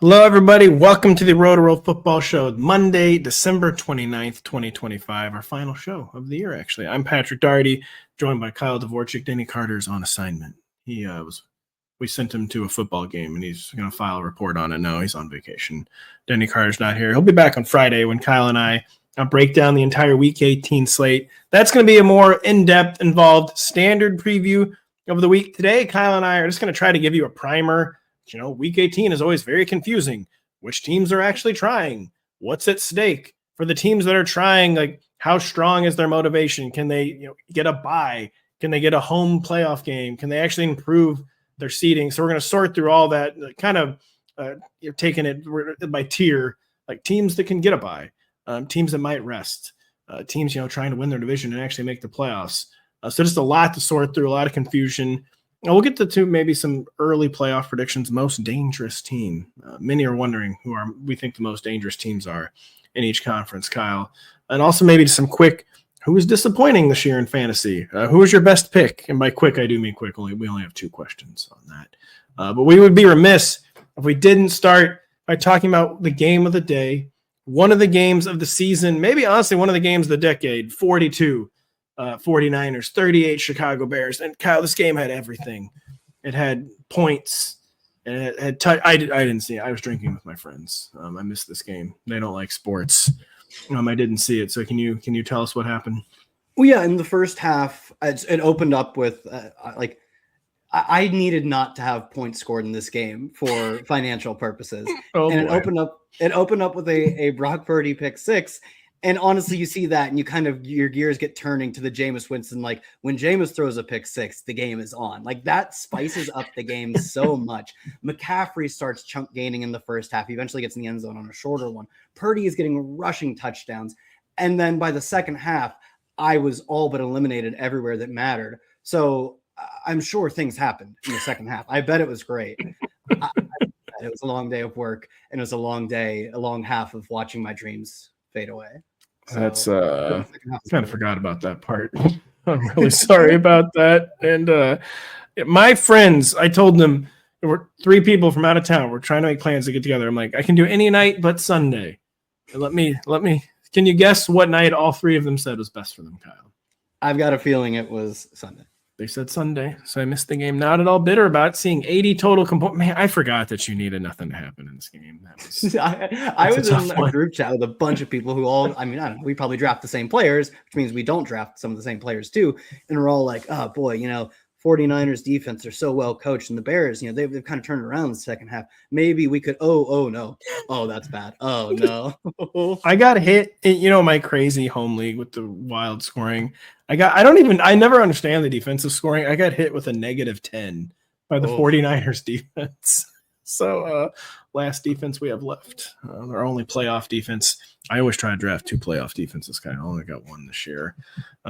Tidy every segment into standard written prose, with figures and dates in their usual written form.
Hello, everybody. Welcome to the Rotoworld Football Show, Monday, December 29th, 2025, our final show of the year, actually. I'm Patrick Daugherty, joined by Kyle Dvorchak. Danny Carter's on assignment. We sent him to a football game, and he's going to file a report on it. No, he's on vacation. Danny Carter's not here. He'll be back on Friday when Kyle and I break down the entire Week 18 slate. That's going to be a more in-depth, involved, standard preview of the week. Today, Kyle and I are just going to try to give you a primer. You know, Week 18 is always very confusing. Which teams are actually trying? What's at stake? For the teams that are trying, like, how strong is their motivation? Can they, get a bye? Can they get a home playoff game? Can they actually improve their seeding? So we're going to sort through all that, kind of you're taking it by tier, like teams that can get a bye, teams that might rest, teams, trying to win their division and actually make the playoffs. So just a lot to sort through, a lot of confusion. We'll get to maybe some early playoff predictions. Most dangerous team. Many are wondering who we think the most dangerous teams are in each conference, Kyle. And also maybe some quick, who is disappointing this year in fantasy? Who is your best pick? And by quick, I do mean quick. We only have 2 questions on that. But we would be remiss if we didn't start by talking about the game of the day, one of the games of the season, maybe honestly one of the games of the decade, 42. 49ers, 38 Chicago Bears. And Kyle, this game had everything. It had points. And it had I didn't see it. I was drinking with my friends. I missed this game. They don't like sports. I didn't see it. So can you tell us what happened? Well, yeah, in the first half, it opened up with I needed not to have points scored in this game for financial purposes. It opened up with a Brock Purdy pick 6. And honestly, you see that and you kind of, your gears get turning to the Jameis Winston. Like when Jameis throws a pick 6, the game is on. Like that spices up the game so much. McCaffrey starts chunk gaining in the first half. He eventually gets in the end zone on a shorter one. Purdy is getting rushing touchdowns. And then by the second half, I was all but eliminated everywhere that mattered. So I'm sure things happened in the second half. I bet it was great. It was a long day of work and it was a long half of watching my dreams fade away. So, that's kind of forgot about that part. I'm really sorry about that. And my friends, I told them there were 3 people from out of town. We're trying to make plans to get together. I'm like, I can do any night but Sunday. Let me. Can you guess what night all 3 of them said was best for them, Kyle? I've got a feeling it was Sunday. They said Sunday, so I missed the game. Not at all bitter about it. Seeing 80 total components. Man, I forgot that you needed nothing to happen in this game. I was in a group chat with a bunch of people who all, I don't know, we probably draft the same players, which means we don't draft some of the same players too. And we're all like, oh boy, 49ers defense are so well coached, and the Bears, they've kind of turned around in the second half. Maybe we could. Oh no. Oh, that's bad. Oh no. I got hit in, my crazy home league with the wild scoring. I never understand the defensive scoring. I got hit with a -10 by the 49ers defense. So last defense we have left, our only playoff defense. I always try to draft 2 playoff defenses. I only got 1 this year.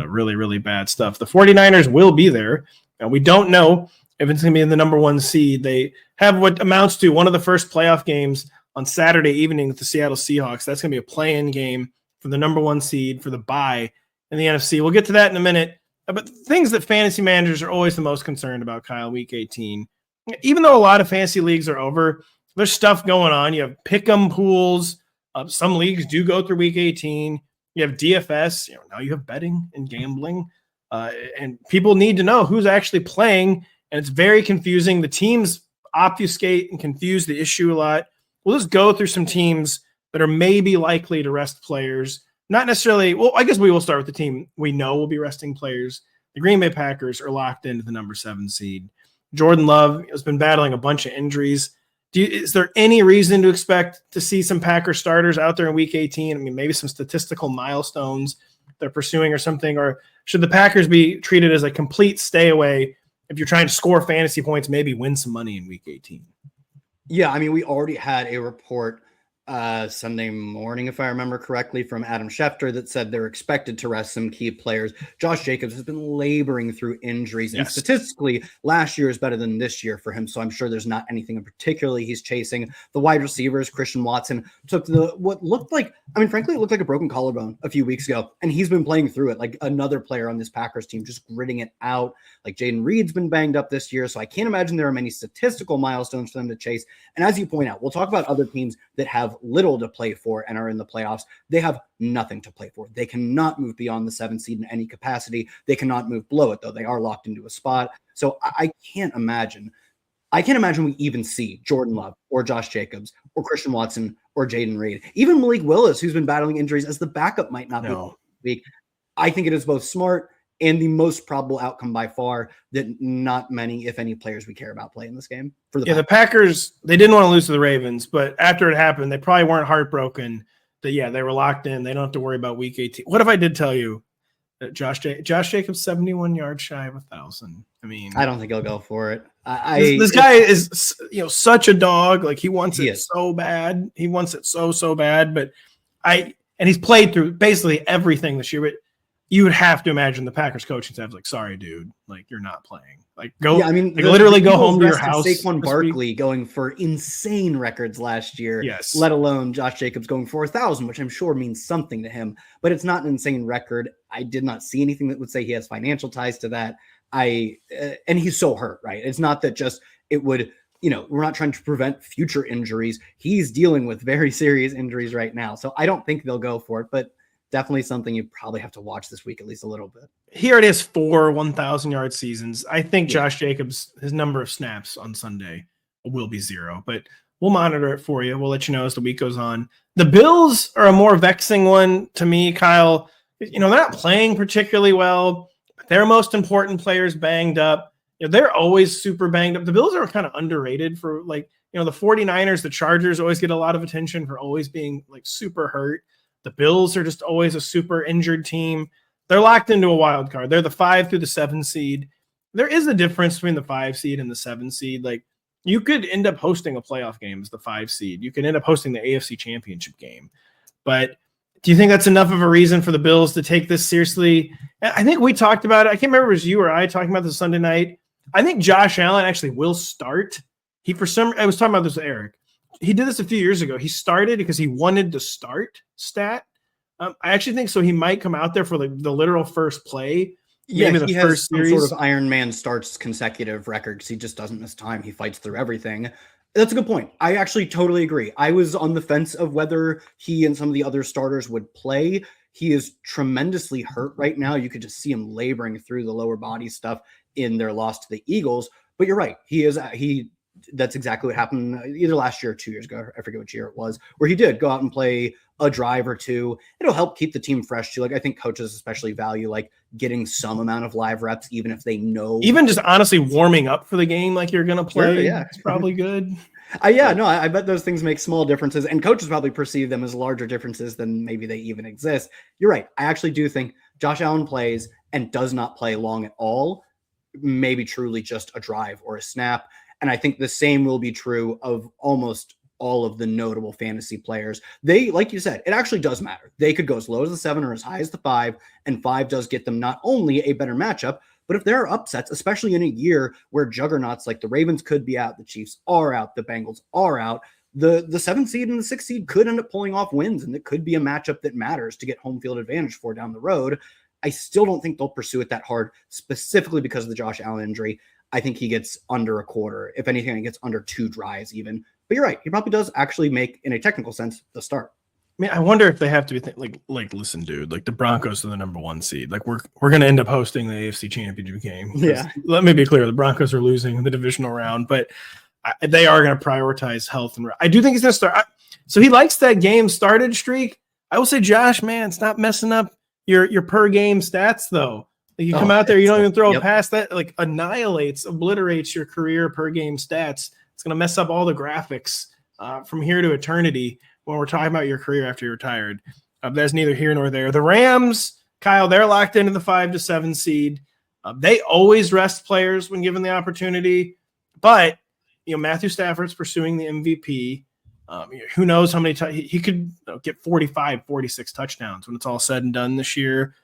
Really, really bad stuff. The 49ers will be there. And we don't know if it's going to be in the number 1 seed. They have what amounts to one of the first playoff games on Saturday evening with the Seattle Seahawks. That's going to be a play-in game for the number 1 seed for the bye in the NFC. We'll get to that in a minute. But the things that fantasy managers are always the most concerned about, Kyle, Week 18. Even though a lot of fantasy leagues are over, there's stuff going on. You have pick'em pools. Some leagues do go through Week 18. You have DFS. Now you have betting and gambling. And people need to know who's actually playing, and it's very confusing. The teams obfuscate and confuse the issue a lot. We'll just go through some teams that are maybe likely to rest players. Not necessarily – well, I guess we will start with the team we know will be resting players. The Green Bay Packers are locked into the number 7 seed. Jordan Love has been battling a bunch of injuries. Is there any reason to expect to see some Packer starters out there in Week 18? Maybe some statistical milestones they're pursuing or something, or should the Packers be treated as a complete stay away if you're trying to score fantasy points, maybe win some money in Week 18? Yeah, we already had a report Sunday morning, if I remember correctly, from Adam Schefter that said they're expected to rest some key players. Josh Jacobs has been laboring through injuries, and statistically, last year is better than this year for him. So I'm sure there's not anything in particular he's chasing. The wide receivers, Christian Watson, took what looked like, frankly, it looked like a broken collarbone a few weeks ago, and he's been playing through it like another player on this Packers team, just gritting it out. Like Jaden Reed's been banged up this year, so I can't imagine there are many statistical milestones for them to chase. And as you point out, we'll talk about other teams that have little to play for and are in the playoffs. They have nothing to play for. They cannot move beyond the 7th seed in any capacity. They cannot move below it, though. They are locked into a spot. So I can't imagine we even see Jordan Love or Josh Jacobs or Christian Watson or Jaden Reed. Even Malik Willis, who's been battling injuries as the backup, might not be this week. I think it is both smart and the most probable outcome by far that not many, if any, players we care about play in this game. The Packers, they didn't want to lose to the Ravens, but after it happened, they probably weren't heartbroken that, they were locked in. They don't have to worry about week 18. What if I did tell you that Josh Jacobs 71 yards shy of 1,000? I don't think he'll go for it. This guy is, such a dog. Like, he wants it so bad. He wants it so bad. But and he's played through basically everything this year. But you would have to imagine the Packers coaching staff like, sorry, dude, like, you're not playing. Like, go. Yeah, literally go home to your house. Saquon Barkley going for insane records last year. Yes. Let alone Josh Jacobs going for 1,000, which I'm sure means something to him. But it's not an insane record. I did not see anything that would say he has financial ties to that. And he's so hurt, right? It's not that just it would. We're not trying to prevent future injuries. He's dealing with very serious injuries right now. So I don't think they'll go for it, but definitely something you probably have to watch this week, at least a little bit. He already has 4 1,000-yard seasons. I think Josh Jacobs, his number of snaps on Sunday will be 0, but we'll monitor it for you. We'll let you know as the week goes on. The Bills are a more vexing one to me, Kyle. They're not playing particularly well, but their most important players banged up. They're always super banged up. The Bills are kind of underrated for the 49ers, the Chargers always get a lot of attention for always being super hurt. The Bills are just always a super injured team. They're locked into a wild card. They're the 5 through the 7 seed. There is a difference between the 5 seed and the 7 seed. Like, you could end up hosting a playoff game as the 5 seed. You could end up hosting the AFC Championship game. But do you think that's enough of a reason for the Bills to take this seriously? I think we talked about it. I can't remember if it was you or I talking about this Sunday night. I think Josh Allen actually will start. I was talking about this with Eric. He did this a few years ago. He started because he wanted to start stat. I actually think so. He might come out there for the literal first play. Maybe the first series. Sort of Iron Man starts consecutive record because he just doesn't miss time. He fights through everything. That's a good point. I actually totally agree. I was on the fence of whether he and some of the other starters would play. He is tremendously hurt right now. You could just see him laboring through the lower body stuff in their loss to the Eagles. But you're right. That's exactly what happened either last year or 2 years ago. I forget which year it was, where he did go out and play a drive or two. It'll help keep the team fresh too. Like, I think coaches especially value getting some amount of live reps, even if they know. Even just honestly warming up for the game like you're going to play. Sure, yeah. It's probably good. I bet those things make small differences, and coaches probably perceive them as larger differences than maybe they even exist. You're right. I actually do think Josh Allen plays and does not play long at all. Maybe truly just a drive or a snap. And I think the same will be true of almost all of the notable fantasy players. They, like you said, it actually does matter. They could go as low as the 7 or as high as the 5, and 5 does get them not only a better matchup, but if there are upsets, especially in a year where juggernauts like the Ravens could be out, the Chiefs are out, the Bengals are out, the 7th seed and the 6th seed could end up pulling off wins, and it could be a matchup that matters to get home field advantage for down the road. I still don't think they'll pursue it that hard, specifically because of the Josh Allen injury. I think he gets under a quarter. If anything, he gets under 2 drives even. But you're right. He probably does actually make, in a technical sense, the start. I wonder if they have to be listen, dude, the Broncos are the number 1 seed. We're going to end up hosting the AFC Championship game. Yeah. Let me be clear. The Broncos are losing the divisional round, but they are going to prioritize health. And I do think he's going to start. So he likes that game started streak. I will say, Josh, man, stop messing up your per game stats, though. You come out there, you don't even throw a pass that obliterates your career per game stats. It's going to mess up all the graphics from here to eternity when we're talking about your career after you're retired. That's neither here nor there. The Rams, Kyle, they're locked into the 5 to 7 seed. They always rest players when given the opportunity, but Matthew Stafford's pursuing the MVP. Who knows how many he could get 45, 46 touchdowns when it's all said and done this year.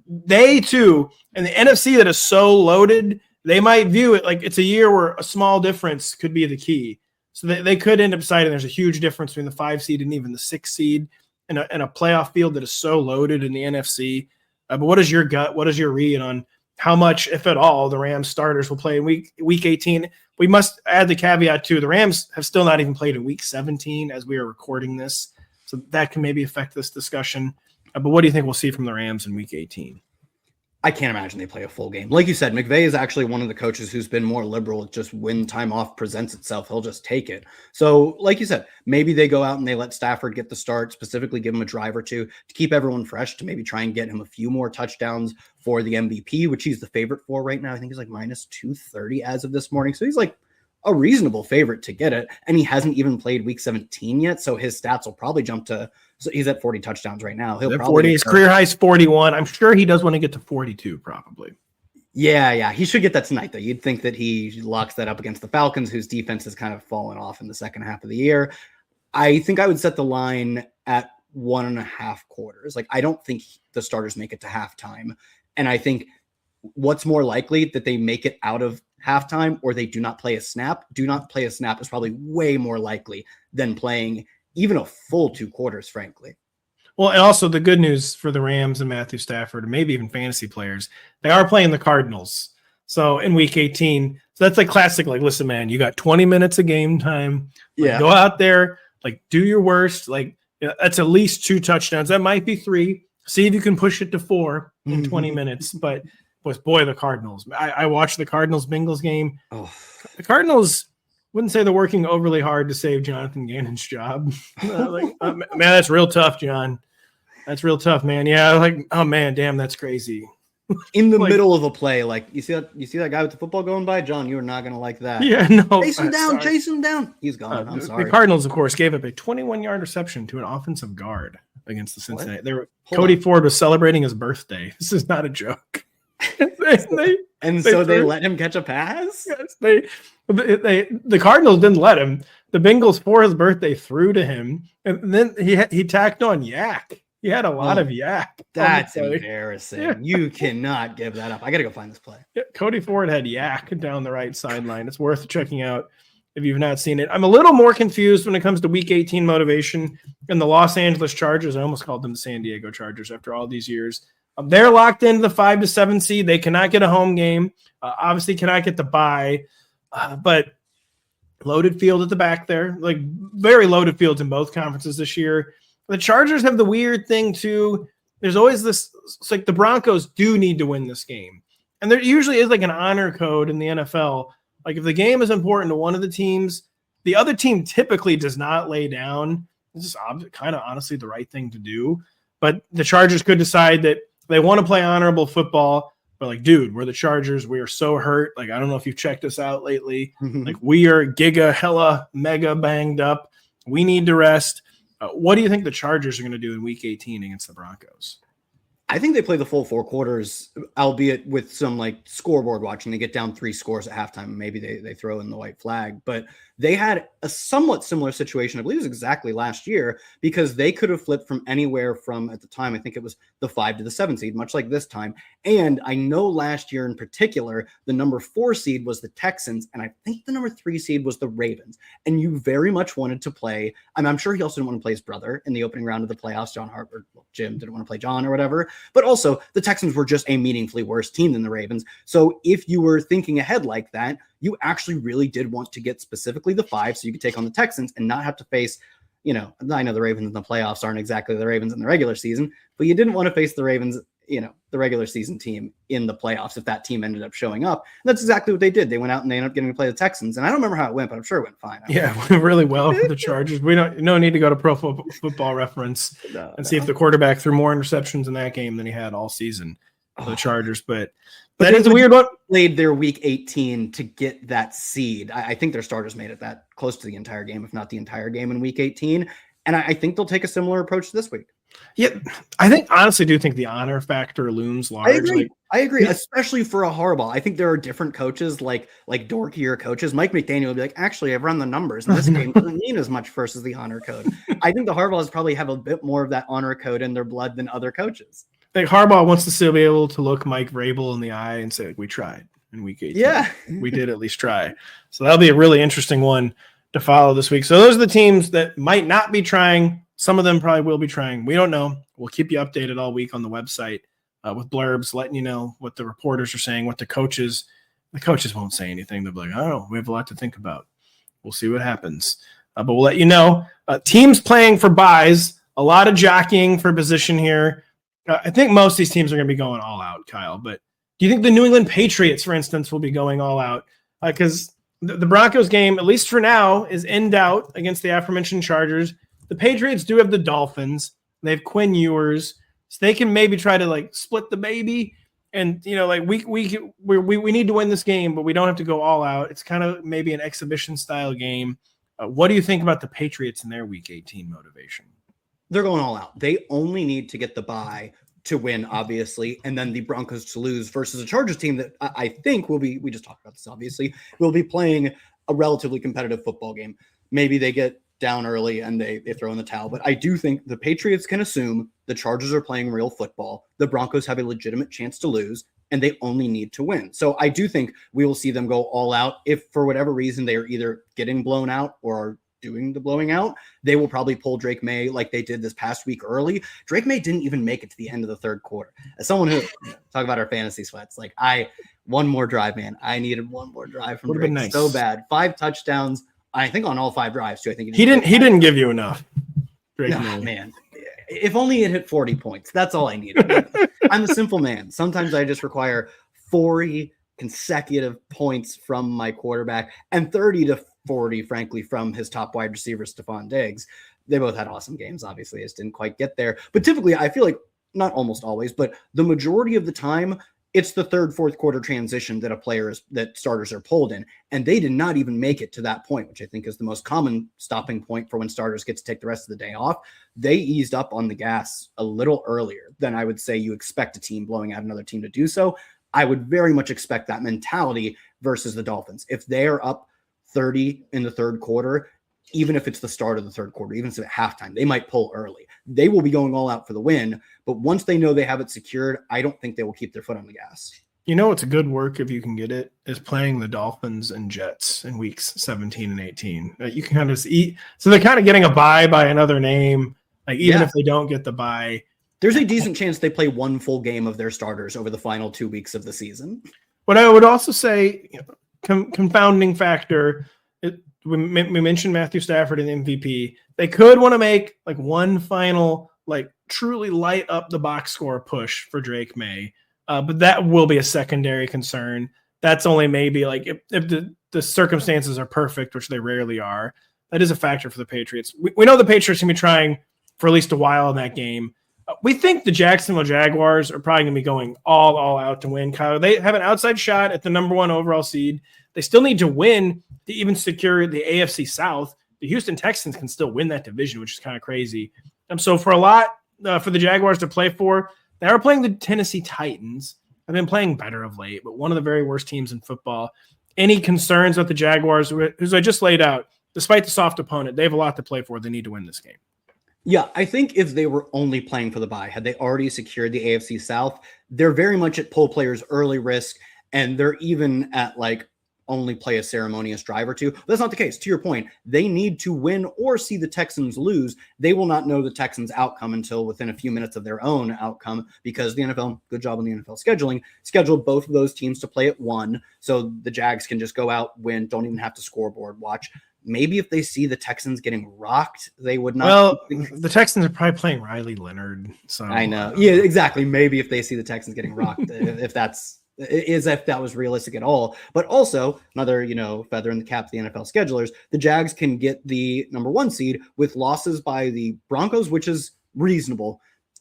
They too, and the NFC that is so loaded, they might view it like it's a year where a small difference could be the key. So they could end up deciding there's a huge difference between the 5 seed and even the 6 seed in a playoff field that is so loaded in the NFC. But what is your gut? What is your read on how much, if at all, the Rams starters will play in week 18? We must add the caveat too. The Rams have still not even played in week 17 as we are recording this. So that can maybe affect this discussion. But what do you think we'll see from the Rams in week 18? I can't imagine they play a full game. Like you said, McVay is actually one of the coaches who's been more liberal. Just when time off presents itself, he'll just take it. So like you said, maybe they go out and they let Stafford get the start, specifically give him a drive or two to keep everyone fresh, to maybe try and get him a few more touchdowns for the MVP, which he's the favorite for right now. I think he's like minus 230 as of this morning. So he's like a reasonable favorite to get it. And he hasn't even played week 17 yet. So his stats will probably jump to, so he's at 40 touchdowns right now. He'll probably 40, his career high is 41. I'm sure he does want to get to 42 probably. Yeah. He should get that tonight though. You'd think that he locks that up against the Falcons, whose defense has kind of fallen off in the second half of the year. I think I would set the line at 1.5 quarters. Like, I don't think the starters make it to halftime. And I think what's more likely, that they make it out of halftime or they do not play a snap. Do not play a snap is probably way more likely than playing even a full 2 quarters, frankly. Well, and also the good news for the Rams and Matthew Stafford, and maybe even fantasy players, they are playing the Cardinals. So in week 18, so that's like classic, like, listen, man, you got 20 minutes of game time. Like, go out there, like, do your worst. Like, that's at least 2 touchdowns. That might be 3. See if you can push it to 4 in 20 minutes. But boy, the Cardinals. I watched the Cardinals-Bengals game. Oh. The Cardinals wouldn't say they're working overly hard to save Jonathan Gannon's job. Man, that's real tough, John. That's real tough, man. Yeah, like, oh man, damn, that's crazy. In the middle of a play, like, you see that guy with the football going by, John. You are not gonna like that. Yeah, no. Chase him down. He's gone. I'm sorry. The Cardinals, of course, gave up a 21-yard reception to an offensive guard against the Cincinnati. Cody Ford was celebrating his birthday. This is not a joke. They let him catch a pass? Yes, the Cardinals didn't let him. The Bengals, for his birthday, threw to him, and then he tacked on yak. He had a lot of yak. That's embarrassing. Yeah. You cannot give that up. I got to go find this play. Yeah, Cody Ford had yak down the right sideline. It's worth checking out if you've not seen it. I'm a little more confused when it comes to week 18 motivation and the Los Angeles Chargers. I almost called them the San Diego Chargers after all these years. They're locked into the 5 to 7 seed. They cannot get a home game. Obviously cannot get the bye, but loaded field at the back there, like very loaded fields in both conferences this year. The Chargers have the weird thing too. There's always this, it's like the Broncos do need to win this game. And there usually is like an honor code in the NFL. Like, if the game is important to one of the teams, the other team typically does not lay down. This is kind of honestly the right thing to do. But the Chargers could decide that they want to play honorable football. But like, dude, we're the Chargers. We are so hurt. Like, I don't know if you've checked us out lately. Like, we are hella mega banged up. We need to rest. What do you think the Chargers are going to do in week 18 against the Broncos? I think they play the full 4 quarters, albeit with some like scoreboard watching. They get down 3 scores at halftime. Maybe they throw in the white flag, but they had a somewhat similar situation. I believe it was exactly last year, because they could have flipped from anywhere from, at the time, I think it was the 5 to the 7 seed, much like this time. And I know last year in particular, the number 4 seed was the Texans. And I think the number 3 seed was the Ravens. And you very much wanted to play. I'm sure he also didn't want to play his brother in the opening round of the playoffs. Jim didn't want to play John or whatever. But also, the Texans were just a meaningfully worse team than the Ravens. So if you were thinking ahead like that, you actually really did want to get specifically the 5 so you could take on the Texans and not have to face, I know the Ravens in the playoffs aren't exactly the Ravens in the regular season, but you didn't want to face the Ravens, the regular season team in the playoffs if that team ended up showing up. And that's exactly what they did. They went out and they ended up getting to play the Texans. And I don't remember how it went, but I'm sure it went fine. Yeah, went really well for the Chargers. We no need to go to Pro Football Reference see if the quarterback threw more interceptions in that game than he had all season for the Chargers. But that is a weird one. Played their week 18 to get that seed. I think their starters made it that close to the entire game, if not the entire game in week 18. And I think they'll take a similar approach this week. Yeah, I honestly do think the honor factor looms large. I agree, especially for a Harbaugh. I think there are different coaches like dorkier coaches. Mike McDaniel will be like, actually, I've run the numbers, and this game doesn't mean as much versus the honor code. I think the Harbaughs probably have a bit more of that honor code in their blood than other coaches. Like Harbaugh wants to still be able to look Mike Vrabel in the eye and say, like, we tried in week 18. Yeah. We did at least try. So that'll be a really interesting one to follow this week. So those are the teams that might not be trying. Some of them probably will be trying. We don't know. We'll keep you updated all week on the website with blurbs, letting you know what the reporters are saying, what the coaches won't say anything. They'll be like, I don't know. We have a lot to think about. We'll see what happens. But we'll let you know. Teams playing for buys, a lot of jockeying for position here. I think most of these teams are going to be going all out, Kyle. But do you think the New England Patriots, for instance, will be going all out? Because the Broncos game, at least for now, is in doubt against the aforementioned Chargers. The Patriots do have the Dolphins. They have Quinn Ewers. So they can maybe try to like split the baby. And, you know, like we need to win this game, but we don't have to go all out. It's kind of maybe an exhibition style game. What do you think about the Patriots and their week 18 motivation? They're going all out. They only need to get the bye to win, obviously, and then the Broncos to lose versus a Chargers team that I think will be, we just talked about this, obviously, will be playing a relatively competitive football game. Maybe they get down early and they throw in the towel, but I do think the Patriots can assume the Chargers are playing real football. The Broncos have a legitimate chance to lose, and they only need to win. So I do think we will see them go all out. If for whatever reason they are either getting blown out or are doing the blowing out, they will probably pull Drake May like they did this past week early. Drake May didn't even make it to the end of the third quarter. As someone who talk about our fantasy sweats, like one more drive, man. I needed one more drive from Drake nice. So bad. 5 touchdowns. I think on all 5 drives too. I think he didn't give you enough. Drake May. Man. If only it hit 40 points. That's all I needed. I'm a simple man. Sometimes I just require 40 consecutive points from my quarterback and 30 to 40, frankly, from his top wide receiver, Stephon Diggs. They both had awesome games. Obviously, I just didn't quite get there. But typically, I feel like, not almost always, but the majority of the time, it's the third, fourth quarter transition that starters are pulled in. And they did not even make it to that point, which I think is the most common stopping point for when starters get to take the rest of the day off. They eased up on the gas a little earlier than I would say you expect a team blowing out another team to do so. I would very much expect that mentality versus the Dolphins. If they are up 30 in the third quarter, even if it's the start of the third quarter, even if it's at halftime, they might pull early. They will be going all out for the win, but once they know they have it secured, I don't think they will keep their foot on the gas. You know, it's a good work if you can get it, is playing the Dolphins and Jets in weeks 17 and 18. You can kind of eat. So they're kind of getting a bye by another name. Like even if they don't get the bye, there's a decent chance they play one full game of their starters over the final 2 weeks of the season. But I would also say, confounding factor, we mentioned Matthew Stafford and MVP. They could want to make like one final, like truly light up the box score push for Drake May. But that will be a secondary concern. That's only maybe like if the circumstances are perfect, which they rarely are. That is a factor for the Patriots. We know the Patriots can be trying for at least a while in that game. We think the Jacksonville Jaguars are probably going to be going all out to win, Kyle. They have an outside shot at the number 1 overall seed. They still need to win to even secure the AFC South. The Houston Texans can still win that division, which is kind of crazy. So for a lot for the Jaguars to play for, they are playing the Tennessee Titans. I've been playing better of late, but one of the very worst teams in football. Any concerns with the Jaguars, who's I just laid out, despite the soft opponent, they have a lot to play for. They need to win this game. Yeah, I think if they were only playing for the bye, had they already secured the AFC South, they're very much at pull players early risk, and they're even at like only play a ceremonious drive or two. That's not the case. To your point, they need to win or see the Texans lose. They will not know the Texans' outcome until within a few minutes of their own outcome because the NFL, good job on the NFL scheduling, scheduled both of those teams to play at 1. So the Jags can just go out, win, don't even have to scoreboard watch. Maybe if they see the Texans getting rocked, they would not. Well, the Texans are probably playing Riley Leonard. So I know. Yeah, exactly. Maybe if they see the Texans getting rocked, if that was realistic at all. But also another, feather in the cap of the NFL schedulers, the Jags can get the number 1 seed with losses by the Broncos, which is reasonable.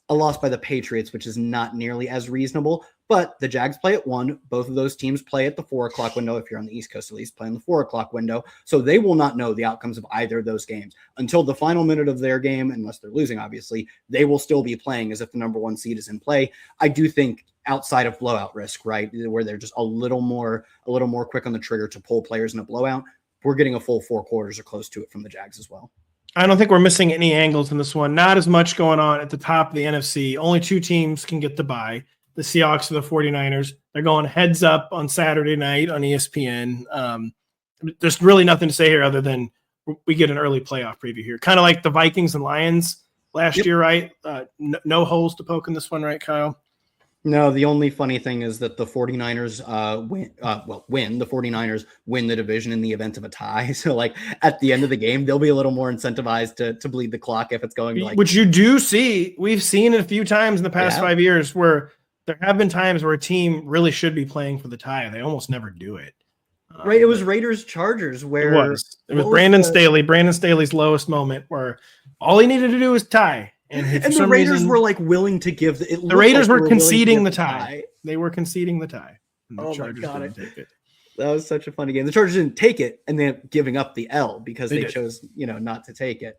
A loss by the Patriots, which is not nearly as reasonable. But the Jags play at 1. Both of those teams play at the 4:00 window. If you're on the East Coast, at least play in the 4:00 window. So they will not know the outcomes of either of those games until the final minute of their game, unless they're losing, obviously. They will still be playing as if the number 1 seed is in play. I do think outside of blowout risk, right? Where they're just a little more quick on the trigger to pull players in a blowout. We're getting a full 4 quarters or close to it from the Jags as well. I don't think we're missing any angles in this one. Not as much going on at the top of the NFC. Only 2 teams can get the bye. The Seahawks and the 49ers. They're going heads up on Saturday night on ESPN. There's really nothing to say here other than we get an early playoff preview here. Kind of like the Vikings and Lions last year, right? No holes to poke in this one, right, Kyle? No, the only funny thing is that the 49ers win. The 49ers win the division in the event of a tie. So, like, at the end of the game, they'll be a little more incentivized to bleed the clock if it's going to, like... Which you do see. We've seen it a few times in the past 5 years where there have been times where a team really should be playing for the tie. They almost never do it. Right, it was Raiders-Chargers where... It was Brandon Staley. Brandon Staley's lowest moment where all he needed to do was tie. And the Raiders were like willing to give the Raiders were conceding the tie. They were conceding the tie. And the Chargers didn't take it. That was such a funny game. The Chargers didn't take it and then giving up the L because they chose, not to take it.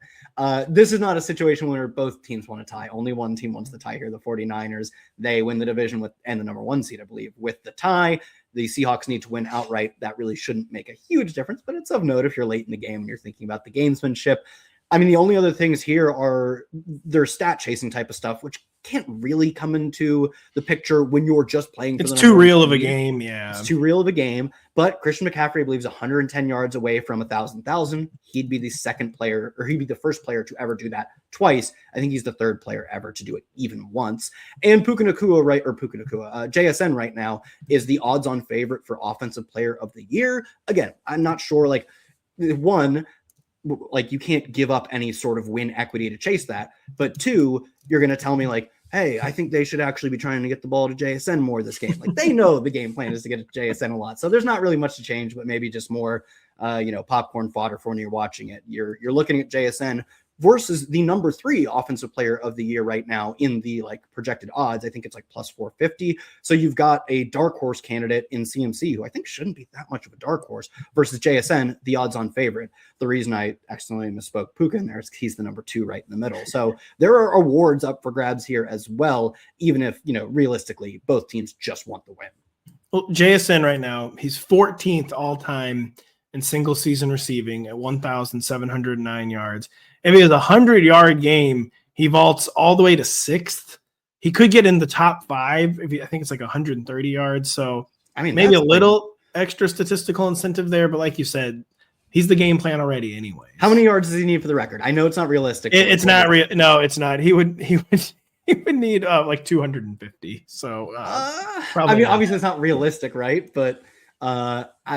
This is not a situation where both teams want to tie. Only one team wants the tie here. The 49ers, they win the division and the number 1 seed, I believe, with the tie. The Seahawks need to win outright. That really shouldn't make a huge difference, but it's of note if you're late in the game and you're thinking about the gamesmanship. I mean, the only other things here are their stat chasing type of stuff, which can't really come into the picture when you're just playing. It's too real of a game. Yeah, it's too real of a game. But Christian McCaffrey, I believe, is 110 yards away from 1,000. He'd be the second player, or he'd be the first player to ever do that twice. I think he's the third player ever to do it even once. And JSN right now is the odds-on favorite for Offensive Player of the Year. Again, I'm not sure. Like, one, like, you can't give up any sort of win equity to chase that. But 2, you're going to tell me, like, hey, I think they should actually be trying to get the ball to JSN more this game. Like, they know the game plan is to get it to JSN a lot. So there's not really much to change, but maybe just more, popcorn fodder for when you're watching it. You're looking at JSN versus the number 3 Offensive Player of the Year right now in the projected odds. I think it's plus 450. So you've got a dark horse candidate in CMC, who I think shouldn't be that much of a dark horse, versus JSN, the odds-on favorite. The reason I accidentally misspoke Puka in there is he's the number 2 right in the middle. So there are awards up for grabs here as well, even if, realistically, both teams just want the win. Well, JSN right now, he's 14th all-time in single season receiving at 1,709 yards. If he has a 100-yard game, he vaults all the way to 6th. He could get in the top 5. I think it's 130 yards. So, maybe a little extra statistical incentive there. But like you said, he's the game plan already anyway. How many yards does he need for the record? I know it's not realistic. It's not real. No, it's not. He would need 250. So, probably obviously it's not realistic, right? But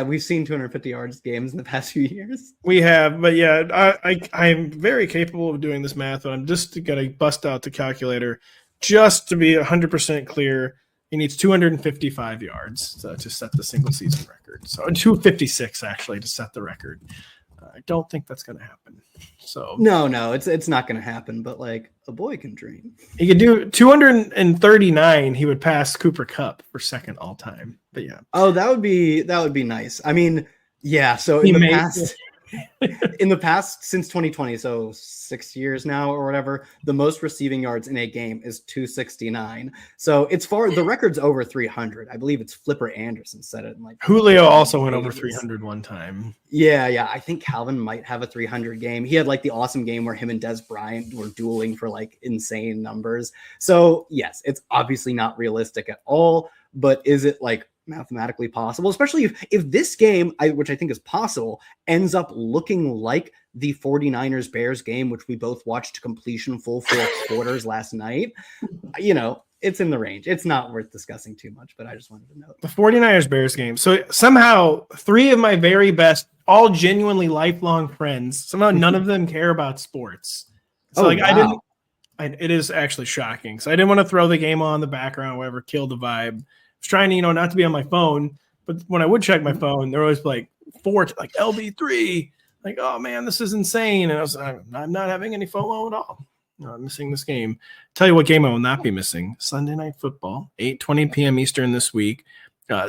we've seen 250 yards games in the past few years. We have, but yeah, I'm very capable of doing this math, but I'm just going to bust out the calculator just to be 100% clear. He needs 255 yards to set the single season record. So 256 actually to set the record. I don't think that's going to happen. So no, it's not going to happen. But a boy can dream. He could do 239. He would pass Cooper Kupp for second all time. But yeah. Oh, that would be nice. I mean, yeah. So in the past since 2020, so 6 years now or whatever, the most receiving yards in a game is 269. So it's the record's over 300. I believe it's Flipper Anderson said it. Julio also went over 300 one time. Yeah. I think Calvin might have a 300 game. He had the awesome game where him and Des Bryant were dueling for insane numbers. So yes, it's obviously not realistic at all, but is it mathematically possible, especially if this game, which I think is possible, ends up looking like the 49ers Bears game, which we both watched to completion full 4 quarters last night. It's in the range. It's not worth discussing too much, but I just wanted to note the 49ers Bears game. So somehow 3 of my very best, all genuinely lifelong friends, somehow none of them care about sports. So wow. It is actually shocking. So I didn't want to throw the game on the background, whatever, kill the vibe. I was trying to, not to be on my phone, but when I would check my phone, there was 4, LB3, oh man, this is insane. And I'm not having any FOMO at all. I'm missing this game. Tell you what game I will not be missing: Sunday Night Football, 8:20 p.m. Eastern this week.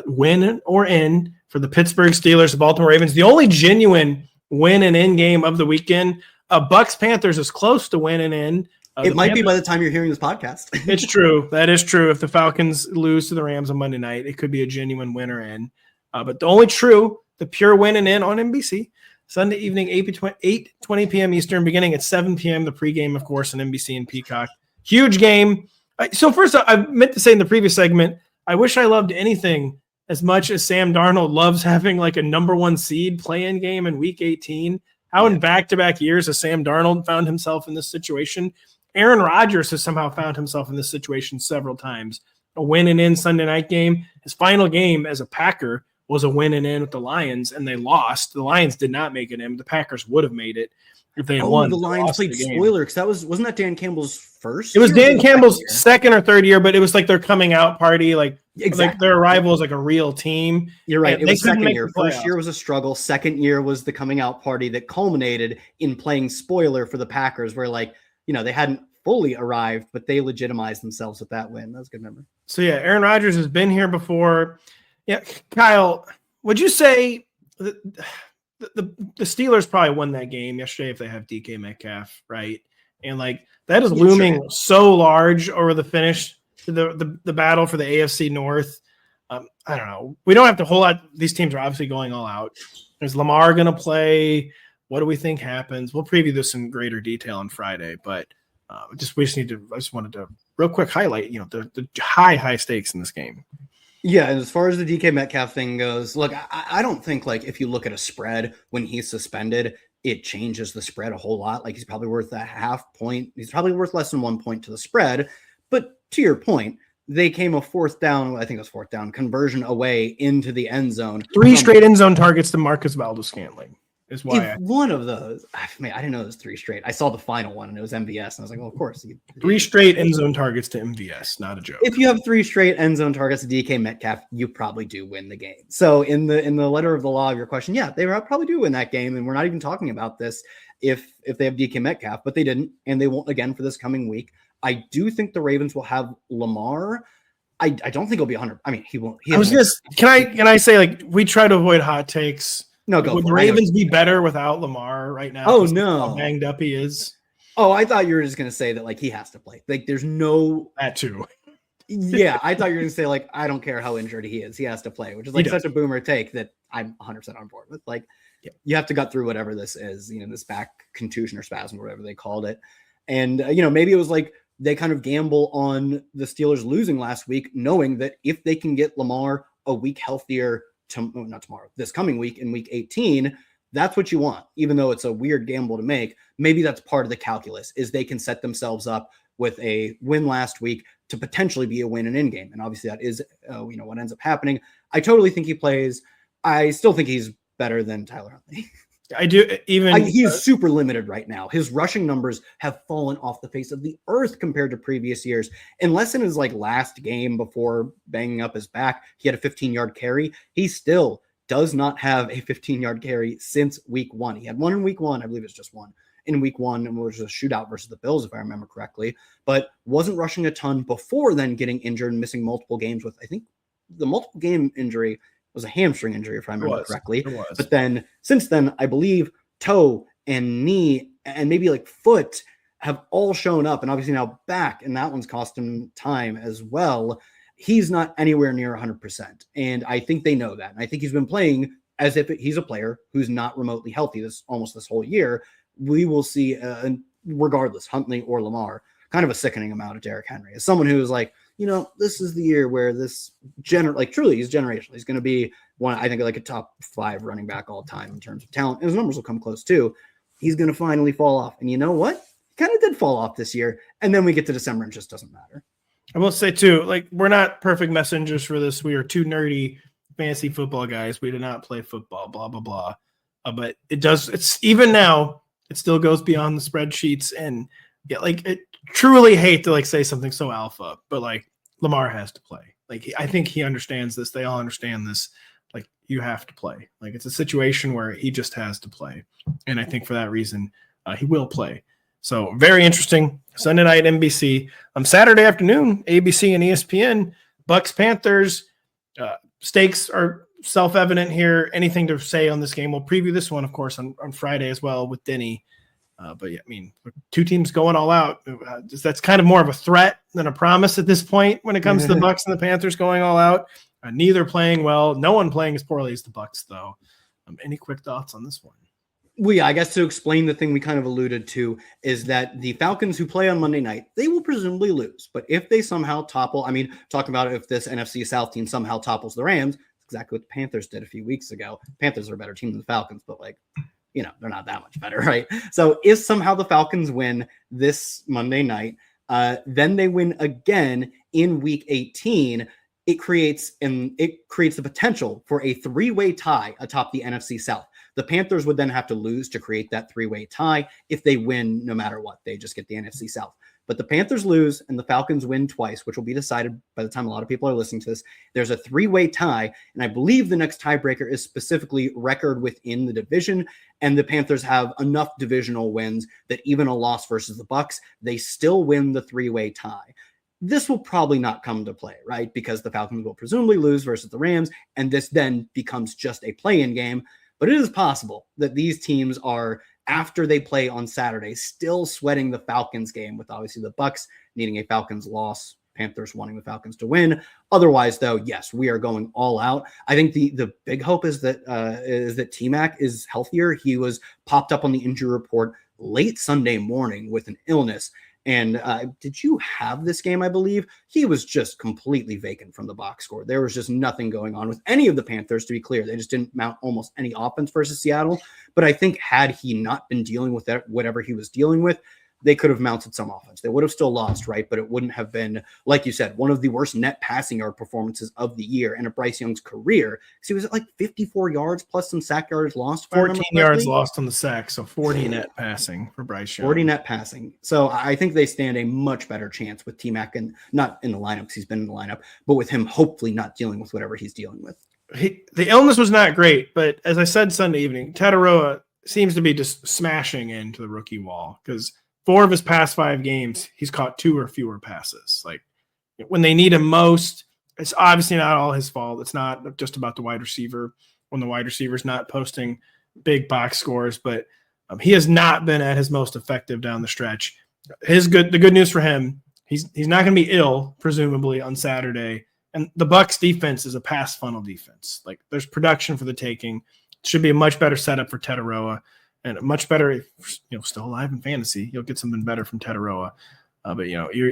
Win or end for the Pittsburgh Steelers, the Baltimore Ravens. The only genuine win and end game of the weekend. Bucks Panthers is close to win and end. It might be by the time you're hearing this podcast. It's true. That is true. If the Falcons lose to the Rams on Monday night, it could be a genuine winner in. But the only true, the pure win and in on NBC. Sunday evening, 8:20 p.m. Eastern, beginning at 7 p.m. The pregame, of course, on NBC and Peacock. Huge game. So first, I meant to say in the previous segment, I wish I loved anything as much as Sam Darnold loves having like a number one seed play-in game in Week 18. How in back-to-back years has Sam Darnold found himself in this situation? Aaron Rodgers has somehow found himself in this situation several times. A win and in Sunday night game. His final game as a Packer was a win and in with the Lions, and they lost. The Lions did not make it in. The Packers would have made it if they had won. The Lions played spoiler because wasn't that Dan Campbell's first? It was Dan Campbell's second or third year, but it was like their coming out party. Like their arrival was like a real team. You're right. It was second year. First year was a struggle. Second year was the coming out party that culminated in playing spoiler for the Packers, where they hadn't fully arrived, but they legitimized themselves with that win. That was a good memory. So yeah, Aaron Rodgers has been here before. Yeah, Kyle, would you say the Steelers probably won that game yesterday if they have DK Metcalf, right? And that is looming so large over the finish, the battle for the AFC North. I don't know. We don't have to whole lot. These teams are obviously going all out. Is Lamar going to play? What do we think happens? We'll preview this in greater detail on Friday, but I just wanted to real quick highlight, the high stakes in this game. Yeah, and as far as the DK Metcalf thing goes, look, I don't think if you look at a spread when he's suspended, it changes the spread a whole lot. He's probably worth a half point. He's probably worth less than 1 point to the spread. But to your point, they came a fourth down conversion away into the end zone. 3 straight end zone targets to Marcus Valdes-Scantling. Is why one of those. I didn't know it was 3 straight. I saw the final one and it was MVS, and I was like, well, of course. 3 straight end zone targets to MVS, not a joke. If you have 3 straight end zone targets to DK Metcalf, you probably do win the game. So in the letter of the law of your question, yeah, they probably do win that game, and we're not even talking about this if they have DK Metcalf, but they didn't, and they won't again for this coming week. I do think the Ravens will have Lamar. I don't think he'll be 100. I mean, he won't. Can I say we try to avoid hot takes? No, go. Would the Ravens be better without Lamar right now? Oh no, how banged up he is. Oh, I thought you were just gonna say that he has to play. There's no that too. Yeah, I thought you were gonna say I don't care how injured he is, he has to play, which is such a boomer take that I'm 100% on board with. You have to gut through whatever this is, this back contusion or spasm, or whatever they called it, and maybe it was they kind of gamble on the Steelers losing last week, knowing that if they can get Lamar a week healthier. Not tomorrow, this coming week in Week 18, that's what you want, even though it's a weird gamble to make. Maybe that's part of the calculus, is they can set themselves up with a win last week to potentially be a win and in game. And obviously that is, what ends up happening. I totally think he plays. I still think he's better than Tyler Huntley. I do. He's super limited right now. His rushing numbers have fallen off the face of the earth compared to previous years. Unless in his last game before banging up his back, he had a 15-yard carry. He still does not have a 15-yard carry since Week 1. He had one in Week 1. I believe it's just one in Week 1, and which was a shootout versus the Bills, if I remember correctly. But wasn't rushing a ton before then getting injured and missing multiple games with, I think, the multiple game injury was a hamstring injury, if I remember correctly. But then since then, I believe toe and knee and maybe foot have all shown up, and obviously now back, and that one's cost him time as well. He's not anywhere near 100%. And I think they know that. And I think he's been playing as if he's a player who's not remotely healthy this whole year. We will see, regardless, Huntley or Lamar, kind of a sickening amount of Derrick Henry. As someone who's this is the year where this truly he's generational. He's going to be one, I think, a top 5 running back all time in terms of talent. And his numbers will come close too. He's going to finally fall off. And you know what? He kind of did fall off this year. And then we get to December and it just doesn't matter. I will say too, we're not perfect messengers for this. We are 2 nerdy fantasy football guys. We do not play football, blah, blah, blah. But it's even now, it still goes beyond the spreadsheets. And it truly hate to say something so alpha, but Lamar has to play. I think he understands this. They all understand this. You have to play. It's a situation where he just has to play. And I think for that reason, he will play. So very interesting. Sunday night, NBC. Saturday afternoon, ABC and ESPN, Bucks Panthers. Stakes are self-evident here. Anything to say on this game? We'll preview this one, of course, on Friday as well with Denny. But yeah, I mean, two teams going all out. That's kind of more of a threat than a promise at this point when it comes to the Bucs and the Panthers going all out. Neither playing well. No one playing as poorly as the Bucs, though. Any quick thoughts on this one? Well, yeah, I guess to explain the thing we kind of alluded to is that the Falcons who play on Monday night, they will presumably lose. But if they somehow topple, I mean, talking about if this NFC South team somehow topples the Rams, exactly what the Panthers did a few weeks ago. Panthers are a better team than the Falcons, but they're not that much better, right? So if somehow the Falcons win this Monday night, then they win again in week 18, it creates the potential for a three-way tie atop the NFC South. The Panthers would then have to lose to create that three-way tie. If they win, no matter what, they just get the NFC South. But the Panthers lose and the Falcons win twice, which will be decided by the time a lot of people are listening to this. There's a three-way tie, and I believe the next tiebreaker is specifically record within the division, and the Panthers have enough divisional wins that even a loss versus the Bucs, they still win the three-way tie. This will probably not come to play, right? Because the Falcons will presumably lose versus the Rams, and this then becomes just a play-in game. But it is possible that these teams are, after they play on Saturday, still sweating the Falcons game, with obviously the Bucs needing a Falcons loss, Panthers wanting the Falcons to win. Otherwise, though, yes, we are going all out. I think the big hope is that T-Mac is healthier. He was popped up on the injury report late Sunday morning with an illness. And did you have this game? I believe he was just completely vacant from the box score. There was just nothing going on with any of the Panthers, to be clear. They just didn't mount almost any offense versus Seattle. But I think had he not been dealing with that, whatever he was dealing with, they could have mounted some offense. They would have still lost, right? But it wouldn't have been, like you said, one of the worst net passing yard performances of the year and of Bryce Young's career. So he was at like 54 yards plus some sack yards lost. 14 yards lost on the sack, so 40 net passing for Bryce Young. 40 net passing. So I think they stand a much better chance with T-Mac, and not in the lineup because he's been in the lineup, but with him hopefully not dealing with whatever he's dealing with. The illness was not great, but as I said Sunday evening, Tataroa seems to be just smashing into the rookie wall because 4 of his past 5 games, he's caught 2 or fewer passes. Like when they need him most, it's obviously not all his fault. It's not just about the wide receiver when the wide receiver's not posting big box scores, but he has not been at his most effective down the stretch. The good news for him, he's not going to be ill, presumably, on Saturday. And the Bucs defense is a pass funnel defense. Like there's production for the taking. It should be a much better setup for Tataroa. And much better, still alive in fantasy. You'll get something better from Tataroa. But your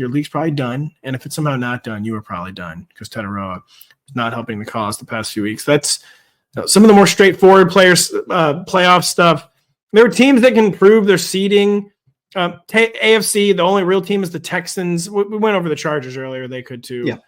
league's probably done. And if it's somehow not done, you are probably done because Tataroa is not helping the cause the past few weeks. That's some of the more straightforward playoff stuff. There are teams that can prove their seeding. AFC, the only real team is the Texans. We went over the Chargers earlier. They could too. Yeah.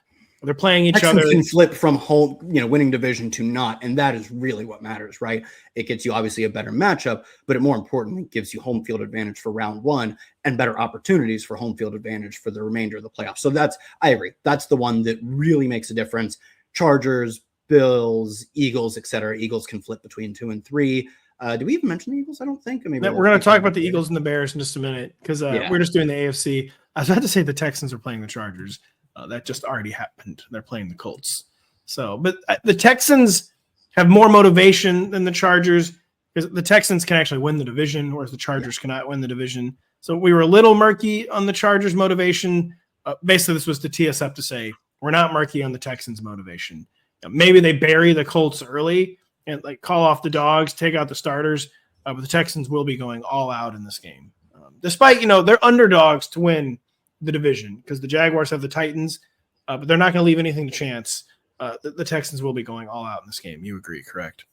They're playing each other. Can flip from home, winning division to not, and that is really what matters, right? It gets you obviously a better matchup, but it more importantly gives you home field advantage for round 1 and better opportunities for home field advantage for the remainder of the playoffs. So I agree. That's the one that really makes a difference. Chargers, Bills, Eagles, etc. Eagles can flip between 2 and 3. Do we even mention the Eagles? I don't think. Maybe we're going to talk about the Eagles and the Bears in just a minute because we're just doing the AFC. I was about to say the Texans are playing the Chargers. That just already happened. They're playing the Colts. But the Texans have more motivation than the Chargers because the Texans can actually win the division, whereas the Chargers cannot win the division. So we were a little murky on the Chargers' motivation. Basically, this was to tee us up to say we're not murky on the Texans' motivation. Maybe they bury the Colts early and call off the dogs, take out the starters, but the Texans will be going all out in this game. Despite, they're underdogs to win the division because the Jaguars have the Titans, but they're not going to leave anything to chance. The Texans will be going all out in this game. You agree, correct?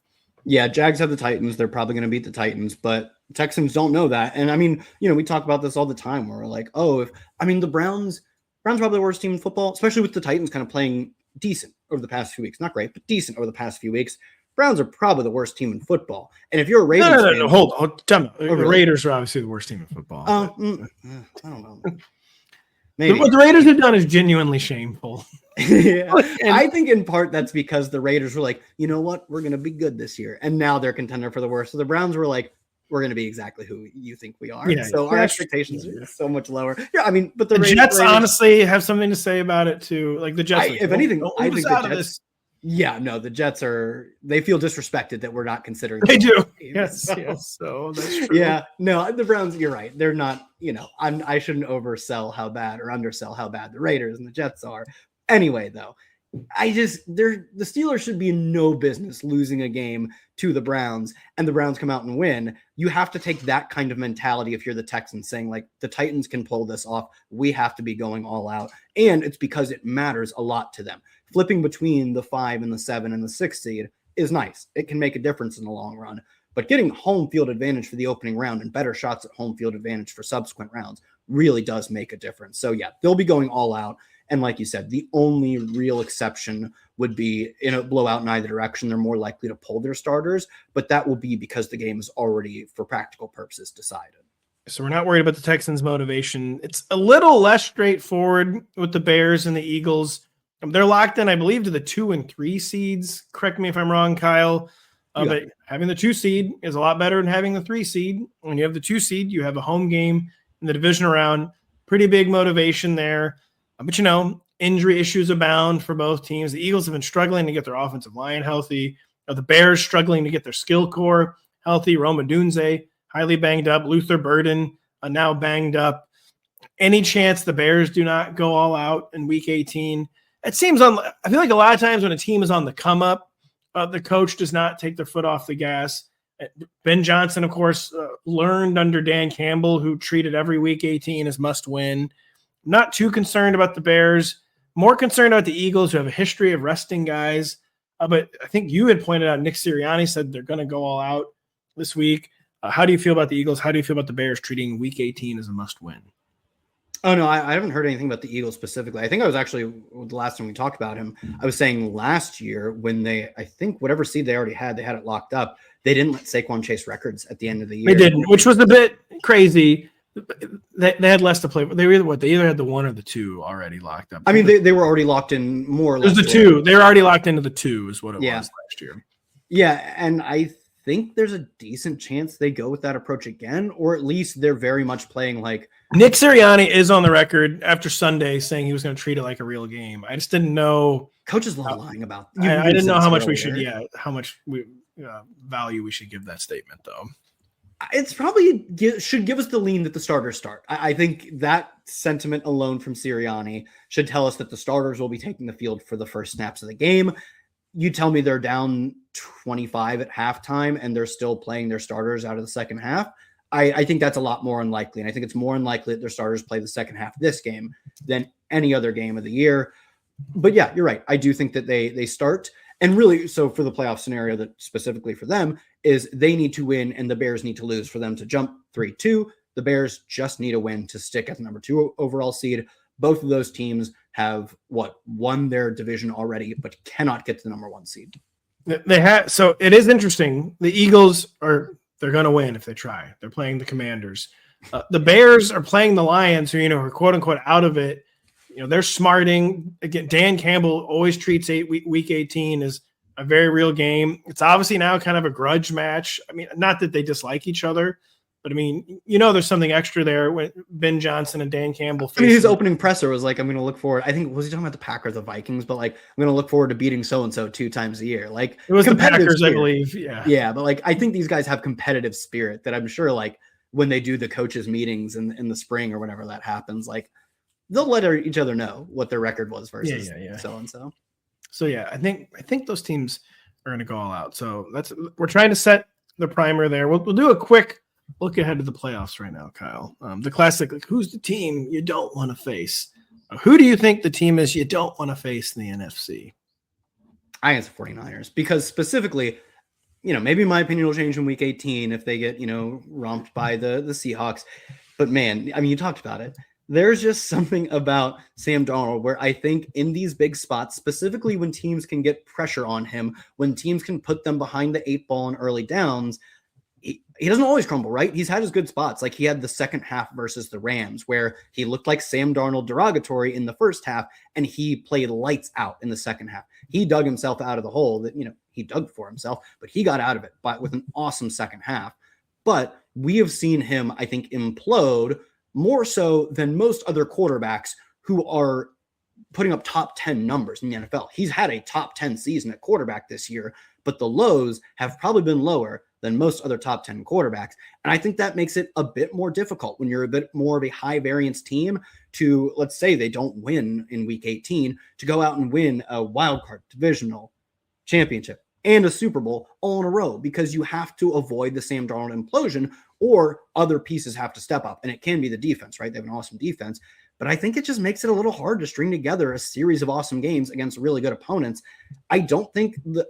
Yeah, Jags have the Titans. They're probably going to beat the Titans, but Texans don't know that. And I mean, we talk about this all the time where we're like, the Browns probably the worst team in football, especially with the Titans kind of playing decent over the past few weeks. Not great, but decent over the past few weeks. Browns are probably the worst team in football. And if you're a Ravens fan, hold on. Tell me. The Raiders are obviously the worst team in football. I don't know. Maybe. What the Raiders have done is genuinely shameful. Yeah. I think in part that's because the Raiders were like, you know what? We're going to be good this year. And now they're contender for the worst. So the Browns were like, we're going to be exactly who you think we are. Yeah, so our expectations are so much lower. Yeah, but the Jets honestly have something to say about it too. Like the Jets. If anything, I think the Jets. Yeah, no, the Jets they feel disrespected that we're not considering. They do. Yes. So that's true. Yeah, no, the Browns, you're right. They're not, I shouldn't oversell how bad or undersell how bad the Raiders and the Jets are. Anyway, though, the Steelers should be in no business losing a game to the Browns and the Browns come out and win. You have to take that kind of mentality if you're the Texans, saying like the Titans can pull this off. We have to be going all out. And it's because it matters a lot to them. Flipping between the 5 and the 7 and the 6 seed is nice. It can make a difference in the long run. But getting home field advantage for the opening round and better shots at home field advantage for subsequent rounds really does make a difference. So yeah, they'll be going all out. And like you said, the only real exception would be in a blowout in either direction. They're more likely to pull their starters, but that will be because the game is already, for practical purposes, decided. So we're not worried about the Texans' motivation. It's a little less straightforward with the Bears and the Eagles. They're locked in, I believe, to the 2 and 3 seeds. Correct me if I'm wrong, Kyle. But having the 2 seed is a lot better than having the 3 seed. When you have the 2 seed, you have a home game in the division round. Pretty big motivation there. But, injury issues abound for both teams. The Eagles have been struggling to get their offensive line healthy. The Bears struggling to get their skill core healthy. Roma Dunze, highly banged up. Luther Burden, now banged up. Any chance the Bears do not go all out in Week 18? It seems I feel like a lot of times when a team is on the come up, the coach does not take their foot off the gas. Ben Johnson, of course, learned under Dan Campbell, who treated every Week 18 as must win. Not too concerned about the Bears. More concerned about the Eagles, who have a history of resting guys. But I think you had pointed out Nick Sirianni said they're going to go all out this week. How do you feel about the Eagles? How do you feel about the Bears treating Week 18 as a must-win? Oh, no, I haven't heard anything about the Eagles specifically. I think I was actually, the last time we talked about him, I was saying last year when I think whatever seed they already had, they had it locked up. They didn't let Saquon chase records at the end of the year. They didn't, which was a bit crazy. They had less to play. They either had the 1 or the 2 already locked up. I mean, they were already locked in more or less. There's the 2. They were already locked into the 2 is what it was last year. Yeah, and I think there's a decent chance they go with that approach again, or at least they're very much playing like Nick Sirianni is on the record after Sunday saying he was going to treat it like a real game. I just didn't know. Coaches love lying about. I didn't know how much value we should give that statement, though. It's probably should give us the lean that the starters start. I think that sentiment alone from Sirianni should tell us that the starters will be taking the field for the first snaps of the game. You tell me they're down 25 at halftime and they're still playing their starters out of the second half. I think that's a lot more unlikely. And I think it's more unlikely that their starters play the second half of this game than any other game of the year. But yeah, you're right. I do think that they start. And really, so for the playoff scenario that specifically for them is they need to win and the Bears need to lose for them to jump 3-2. The Bears just need a win to stick at the number 2 overall seed. Both of those teams have won their division already, but cannot get to the number 1 seed. They have. So it is interesting. The Eagles they're going to win if they try. They're playing the Commanders. The Bears are playing the Lions, who are quote unquote out of it. They're smarting. Again, Dan Campbell always treats Week 18 as a very real game. It's obviously now kind of a grudge match. I mean, not that they dislike each other, but I mean, there's something extra there when Ben Johnson and Dan Campbell. His opening presser was like, I'm going to look forward. I think, was he talking about the Packers, the Vikings? But like, I'm going to look forward to beating so-and-so 2 times a year. Like it was the Packers, spirit. I believe. Yeah. Yeah. But like, I think these guys have competitive spirit that I'm sure like when they do the coaches meetings in the spring or whenever that happens, like they'll let each other know what their record was versus so-and-so. So yeah, I think those teams are going to go all out. So we're trying to set the primer there. We'll do a quick look ahead to the playoffs right now, Kyle. The classic, like, who's the team you don't want to face? Who do you think the team is you don't want to face in the NFC? I think it's the 49ers because specifically, maybe my opinion will change in Week 18 if they get, romped by the Seahawks. But man, I mean, you talked about it. There's just something about Sam Darnold where I think in these big spots, specifically when teams can get pressure on him, when teams can put them behind the 8 ball in early downs, he doesn't always crumble, right? He's had his good spots. Like he had the second half versus the Rams where he looked like Sam Darnold derogatory in the first half and he played lights out in the second half. He dug himself out of the hole that, he dug for himself, but he got out of it with an awesome second half. But we have seen him, I think, implode more so than most other quarterbacks who are putting up top 10 numbers in the NFL. He's had a top 10 season at quarterback this year, but the lows have probably been lower than most other top 10 quarterbacks. And I think that makes it a bit more difficult when you're a bit more of a high variance team to, let's say they don't win in week 18, to go out and win a wild card, divisional, championship, and a Super Bowl all in a row, because you have to avoid the Sam Darnold implosion, or other pieces have to step up. And it can be the defense, right? They have an awesome defense. But I think it just makes it a little hard to string together a series of awesome games against really good opponents. I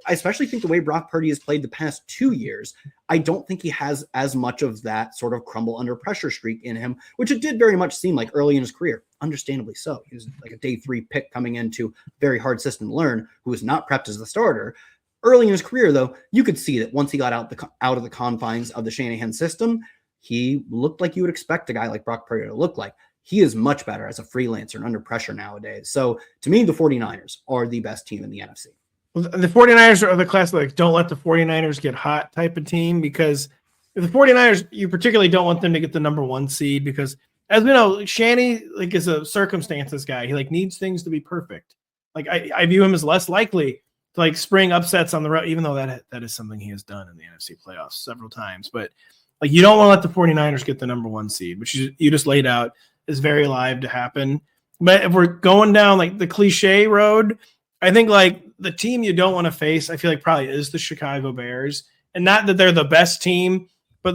especially think the way Brock Purdy has played the past 2 years, I don't think he has as much of that sort of crumble under pressure streak in him, which it did very much seem like early in his career. Understandably so. He was like a day 3 pick coming into a very hard system to learn, who was not prepped as the starter. Early in his career, though, you could see that once he got out of the confines of the Shanahan system, he looked like you would expect a guy like Brock Purdy to look like. He is much better as a freelancer and under pressure nowadays. So to me, the 49ers are the best team in the NFC. Well, the 49ers are the class like don't let the 49ers get hot type of team, because if the 49ers, you particularly don't want them to get the number 1 seed, because as we know, Shanny is a circumstances guy. He needs things to be perfect. I view him as less likely to spring upsets on the road, even though that is something he has done in the NFC playoffs several times. But you don't want to let the 49ers get the number 1 seed, which you just laid out is very live to happen. But if we're going down the cliche road, I think the team you don't want to face, I feel probably is the Chicago Bears. And not that they're the best team, but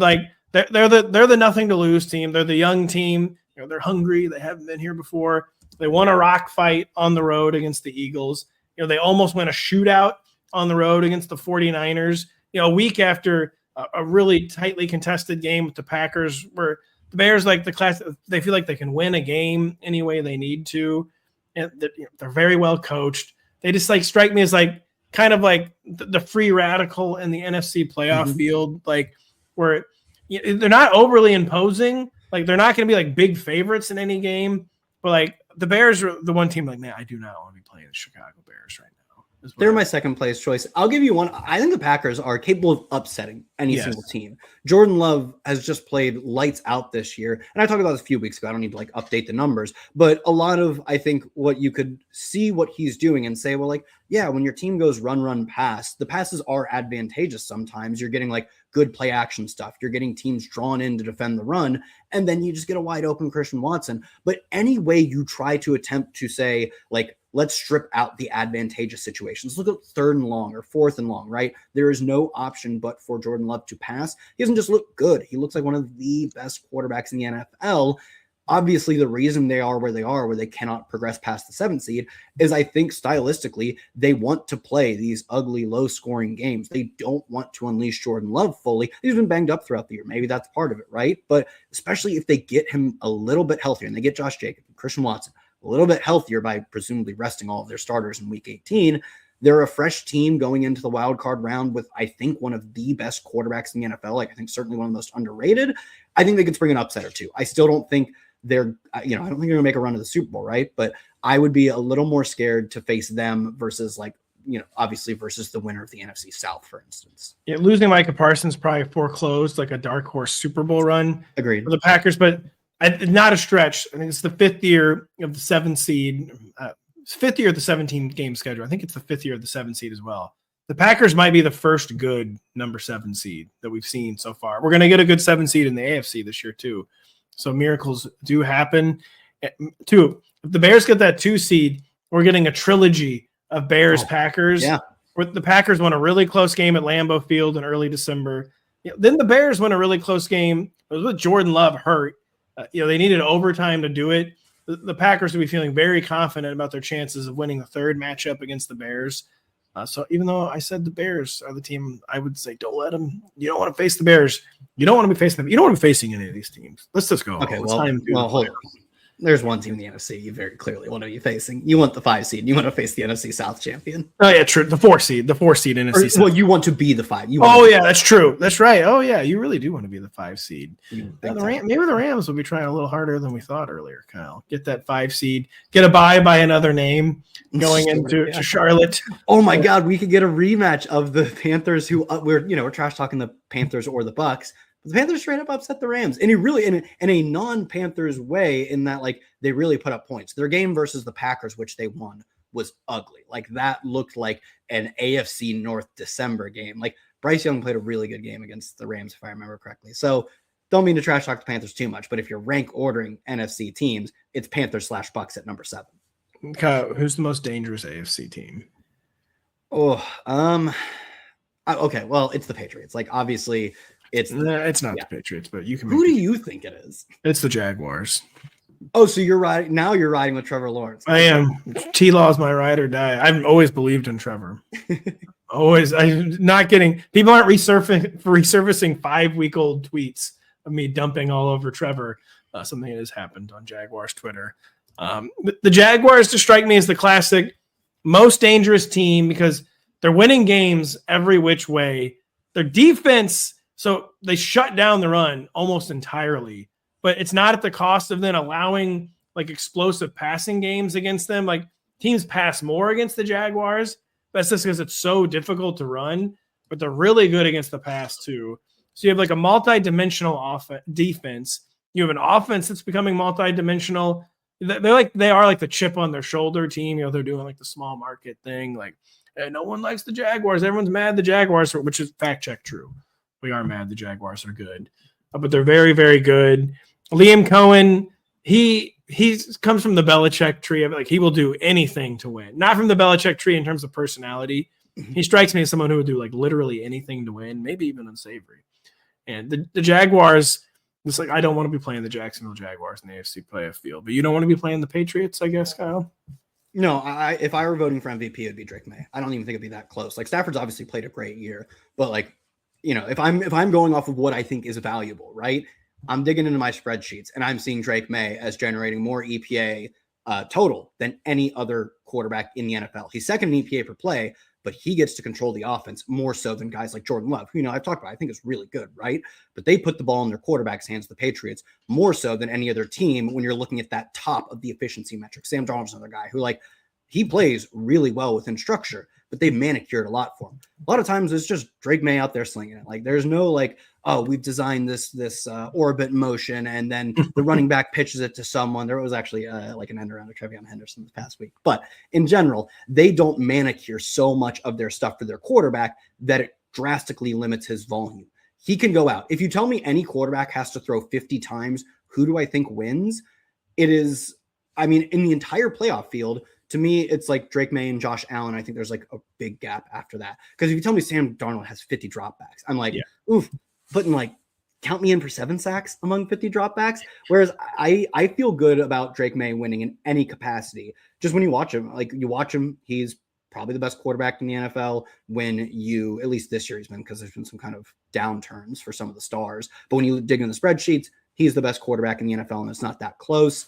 they're the nothing to lose team. They're the young team. They're hungry. They haven't been here before. They won a rock fight on the road against the Eagles. They almost went a shootout on the road against the 49ers. A week after a really tightly contested game with the Packers, where the Bears, the class, they feel like they can win a game any way they need to. And they're very well coached. They just strike me as kind of the free radical in the NFC playoff field, where they're not overly imposing. They're not going to be big favorites in any game, but the Bears are the one team man, I do not want to be playing the Chicago Bears right now. They're my second place choice. I'll give you one. I think the Packers are capable of upsetting any single team. Jordan Love has just played lights out this year. And I talked about this a few weeks ago. I don't need to update the numbers, but a lot of, I think what you could see what he's doing and say, well, yeah, when your team goes run, pass, the passes are advantageous. Sometimes you're getting good play action stuff. You're getting teams drawn in to defend the run, and then you just get a wide open Christian Watson. But any way you try to attempt to say, let's strip out the advantageous situations. Look at 3rd and long or 4th and long, right? There is no option but for Jordan Love to pass. He doesn't just look good. He looks like one of the best quarterbacks in the NFL. Obviously, the reason they are, where they cannot progress past the 7th seed, is I think stylistically, they want to play these ugly, low-scoring games. They don't want to unleash Jordan Love fully. He's been banged up throughout the year. Maybe that's part of it, right? But especially if they get him a little bit healthier, and they get Josh Jacobs and Christian Watson a little bit healthier by presumably resting all of their starters in week 18, they're a fresh team going into the wild card round with, I think, one of the best quarterbacks in the NFL. I think certainly one of the most underrated. I think they could spring an upset or two. I still don't think I don't think they're going to make a run to the Super Bowl, right? But I would be a little more scared to face them versus obviously versus the winner of the NFC South, for instance. Yeah, losing Micah Parsons probably foreclosed a dark horse Super Bowl run. Agreed. For the Packers, but not a stretch. I think it's the 5th year of the 7th seed. It's 5th year of the 17-game schedule. I think it's the 5th year of the 7th seed as well. The Packers might be the first good number 7 seed that we've seen so far. We're going to get a good 7 seed in the AFC this year too. So miracles do happen. If the Bears get that 2 seed, we're getting a trilogy of Bears-Packers. Yeah. Where the Packers won a really close game at Lambeau Field in early December. Then the Bears won a really close game. It was with Jordan Love hurt. They needed overtime to do it. The Packers would be feeling very confident about their chances of winning the 3rd matchup against the Bears. So even though I said the Bears are the team, I would say don't let them. You don't want to face the Bears. You don't want to be facing them. You don't want to be facing any of these teams. Let's just go. Okay, hold on. There's one team in the NFC you very clearly want to be facing. You want the 5 seed. You want to face the NFC South champion. Oh, yeah, true. The 4 seed NFC South. Well, you want to be the 5. That's true. That's right. Oh, yeah, you really do want to be the 5 seed. Maybe the Rams will be trying a little harder than we thought earlier, Kyle. Get that 5 seed. Get a bye by another name going into Charlotte. Oh, my God. We could get a rematch of the Panthers who we're trash talking the Panthers or the Bucks. But the Panthers straight up upset the Rams. And he really, in a non-Panthers way, in that like they really put up points. Their game versus the Packers, which they won, was ugly. Like that looked like an AFC North December game. Like Bryce Young played a really good game against the Rams, if I remember correctly. So don't mean to trash talk the Panthers too much, but if you're rank ordering NFC teams, it's Panthers / Bucks at number 7. Kyle, who's the most dangerous AFC team? Okay, well, it's the Patriots. Like obviously it's not the Patriots, but you can. Who do you think it is? It's the Jaguars. Oh, so you're riding with Trevor Lawrence. I am. T-Law is my ride or die. I've always believed in Trevor. Always. I'm not getting people aren't resurfacing 5-week-old tweets of me dumping all over Trevor. Something that has happened on Jaguars Twitter. The Jaguars just strike me as the classic most dangerous team because they're winning games every which way. Their defense, so they shut down the run almost entirely, but it's not at the cost of then allowing like explosive passing games against them. Like teams pass more against the Jaguars. That's just because it's so difficult to run, but they're really good against the pass too. So you have like a multi-dimensional defense. You have an offense that's becoming multi-dimensional. They are like the chip on their shoulder team. You know, they're doing like the small market thing. Like, hey, no one likes the Jaguars. Everyone's mad the Jaguars, which is fact check true. We are mad the Jaguars are good, but they're very, very good. Liam Cohen, he comes from the Belichick tree. Like he will do anything to win. Not from the Belichick tree in terms of personality. He strikes me as someone who would do like literally anything to win, maybe even unsavory. And the Jaguars, it's like I don't want to be playing the Jacksonville Jaguars in the AFC playoff field, but you don't want to be playing the Patriots, I guess, Kyle. No, if I were voting for MVP, it'd be Drake May. I don't even think it'd be that close. Like Stafford's obviously played a great year, but like, you know, if I'm going off of what I think is valuable, right? I'm digging into my spreadsheets and I'm seeing Drake May as generating more EPA total than any other quarterback in the NFL. He's second in EPA per play, but he gets to control the offense more so than guys like Jordan Love, who, you know, I've talked about, I think is really good, right? But they put the ball in their quarterback's hands, the Patriots, more so than any other team when you're looking at that top of the efficiency metric. Sam Darnold's another guy who, like, he plays really well within structure, but they've manicured a lot for him. A lot of times it's just Drake May out there slinging it. Like there's no like, oh, we've designed this orbit motion and then the running back pitches it to someone. There was actually like an end around to Trevion Henderson this past week. But in general, they don't manicure so much of their stuff for their quarterback that it drastically limits his volume. He can go out. If you tell me any quarterback has to throw 50 times, who do I think wins? It is, I mean, in the entire playoff field, to me, it's like Drake May and Josh Allen. I think there's like a big gap after that. Because if you tell me Sam Darnold has 50 dropbacks, I'm like, oof, putting like, count me in for 7 sacks among 50 dropbacks. Whereas I feel good about Drake May winning in any capacity. Just when you watch him, he's probably the best quarterback in the NFL when you, at least this year he's been, because there's been some kind of downturns for some of the stars. But when you dig in the spreadsheets, he's the best quarterback in the NFL and it's not that close.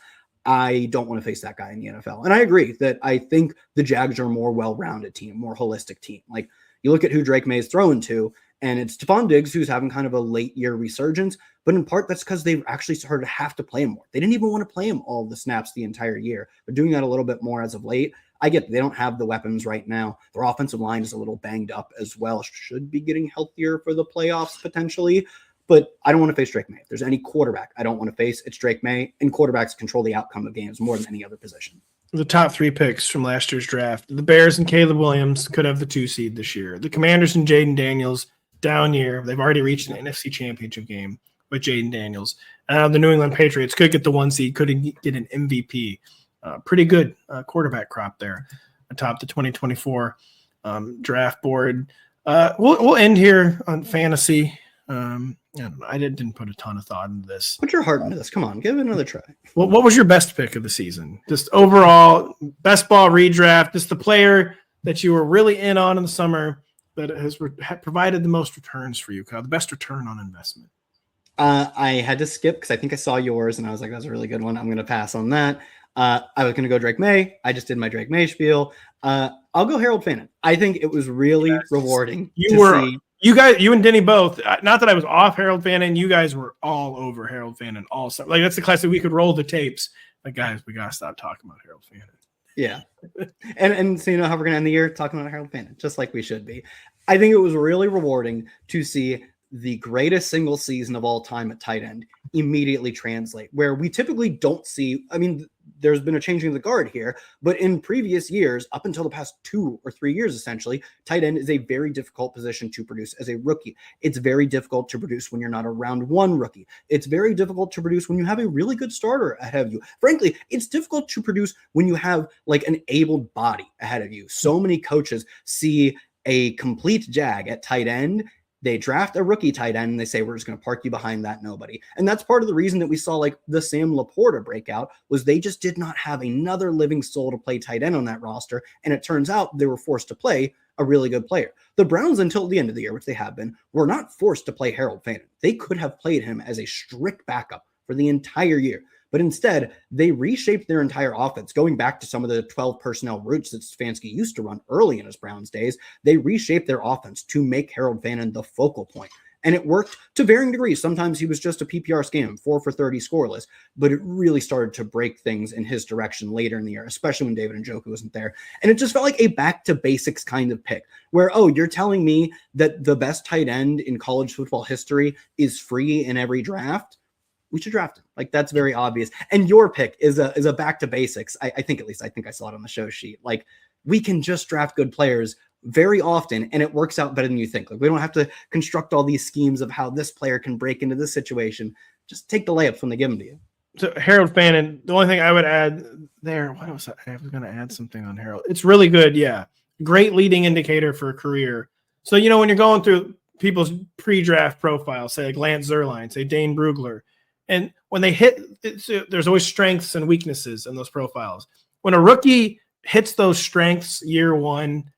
I don't want to face that guy in the NFL. And I agree that I think the Jags are a more well-rounded team, more holistic team. Like you look at who Drake May is throwing to, and it's Stephon Diggs, who's having kind of a late year resurgence, but in part that's because they've actually started to have to play him more. They didn't even want to play him all the snaps the entire year. They're doing that a little bit more as of late. I get they don't have the weapons right now. Their offensive line is a little banged up as well. Should be getting healthier for the playoffs potentially. But I don't want to face Drake May. If there's any quarterback I don't want to face, it's Drake May. And quarterbacks control the outcome of games more than any other position. The top 3 picks from last year's draft, the Bears and Caleb Williams could have the 2 seed this year. The Commanders and Jaden Daniels, down year. They've already reached an NFC championship game with Jaden Daniels. The New England Patriots could get the 1 seed, could get an MVP. Pretty good quarterback crop there atop the 2024 draft board. We'll end here on fantasy. I didn't put a ton of thought into this. Put your heart into this. Come on, give it another try. What was your best pick of the season? Just overall, best ball redraft, just the player that you were really in on in the summer that has provided the most returns for you, Kyle, the best return on investment. I had to skip because I think I saw yours and I was like, that's a really good one. I'm going to pass on that. I was going to go Drake May. I just did my Drake May spiel. I'll go Harold Fannin. I think it was really rewarding to see. You and Denny both. Not that I was off Harold Fannin. You guys were all over Harold Fannin all summer. Like that's the classic. We could roll the tapes. Like guys, we gotta stop talking about Harold Fannin. Yeah, and so you know how we're gonna end the year talking about Harold Fannin, just like we should be. I think it was really rewarding to see the greatest single season of all time at tight end immediately translate, where we typically don't see. I mean, there's been a changing of the guard here, but in previous years, up until the past 2 or 3 years, essentially, tight end is a very difficult position to produce as a rookie. It's very difficult to produce when you're not a round 1 rookie. It's very difficult to produce when you have a really good starter ahead of you. Frankly, it's difficult to produce when you have like an able body ahead of you. So many coaches see a complete jag at tight end. They draft a rookie tight end and they say, we're just going to park you behind that nobody. And that's part of the reason that we saw like the Sam Laporta breakout, was they just did not have another living soul to play tight end on that roster. And it turns out they were forced to play a really good player. The Browns, until the end of the year, which they have been, were not forced to play Harold Fannin. They could have played him as a strict backup for the entire year. But instead, they reshaped their entire offense, going back to some of the 12 personnel routes that Stefanski used to run early in his Browns days. They reshaped their offense to make Harold Fannin the focal point. And it worked to varying degrees. Sometimes he was just a PPR scam, 4 for 30 scoreless, but it really started to break things in his direction later in the year, especially when David Njoku wasn't there. And it just felt like a back to basics kind of pick where, oh, you're telling me that the best tight end in college football history is free in every draft? We should draft him. Like, that's very obvious. And your pick is a back to basics. I think I saw it on the show sheet. Like, we can just draft good players very often, and it works out better than you think. Like, we don't have to construct all these schemes of how this player can break into this situation. Just take the layups when they give them to you. So Harold Fannin, the only thing I would add there, what was I was going to add something on Harold. It's really good. Yeah. Great leading indicator for a career. So, you know, when you're going through people's pre-draft profiles, say like Lance Zierlein, say Dane Brugler, and when they hit, there's always strengths and weaknesses in those profiles. When a rookie hits those strengths year one,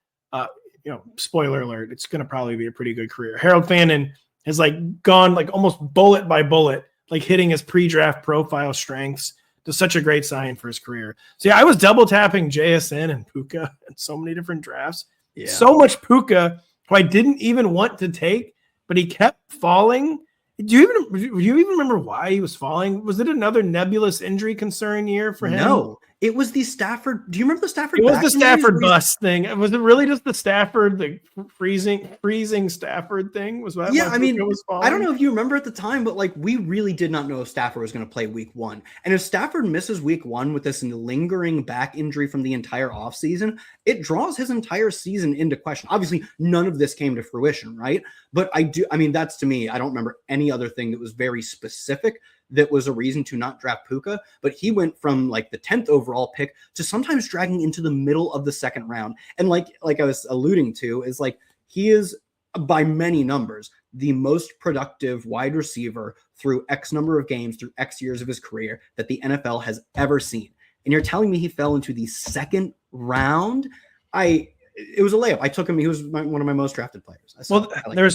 spoiler alert, it's going to probably be a pretty good career. Harold Fannin has like gone like almost bullet by bullet, like hitting his pre-draft profile strengths. Does such a great sign for his career. So yeah, I was double tapping JSN and Puka in so many different drafts. Yeah. So much Puka, who I didn't even want to take, but he kept falling. Do you even remember why he was falling? Was it another nebulous injury concern year for him? No, it was the Stafford. Do you remember the Stafford? It was the Stafford bust thing. Was it really just the Stafford, the freezing Stafford thing? Was that? Yeah, I mean, I don't know if you remember at the time, but like we really did not know if Stafford was going to play week 1. And if Stafford misses week 1 with this lingering back injury from the entire offseason, it draws his entire season into question. Obviously, none of this came to fruition, right? But that's to me, I don't remember any other thing that was very specific that was a reason to not draft Puka, but he went from like the 10th overall pick to sometimes dragging into the middle of the second round. And like I was alluding to, is like he is by many numbers the most productive wide receiver through X number of games, through X years of his career that the NFL has ever seen. And you're telling me he fell into the second round? It was a layup. I took him. He was one of my most drafted players.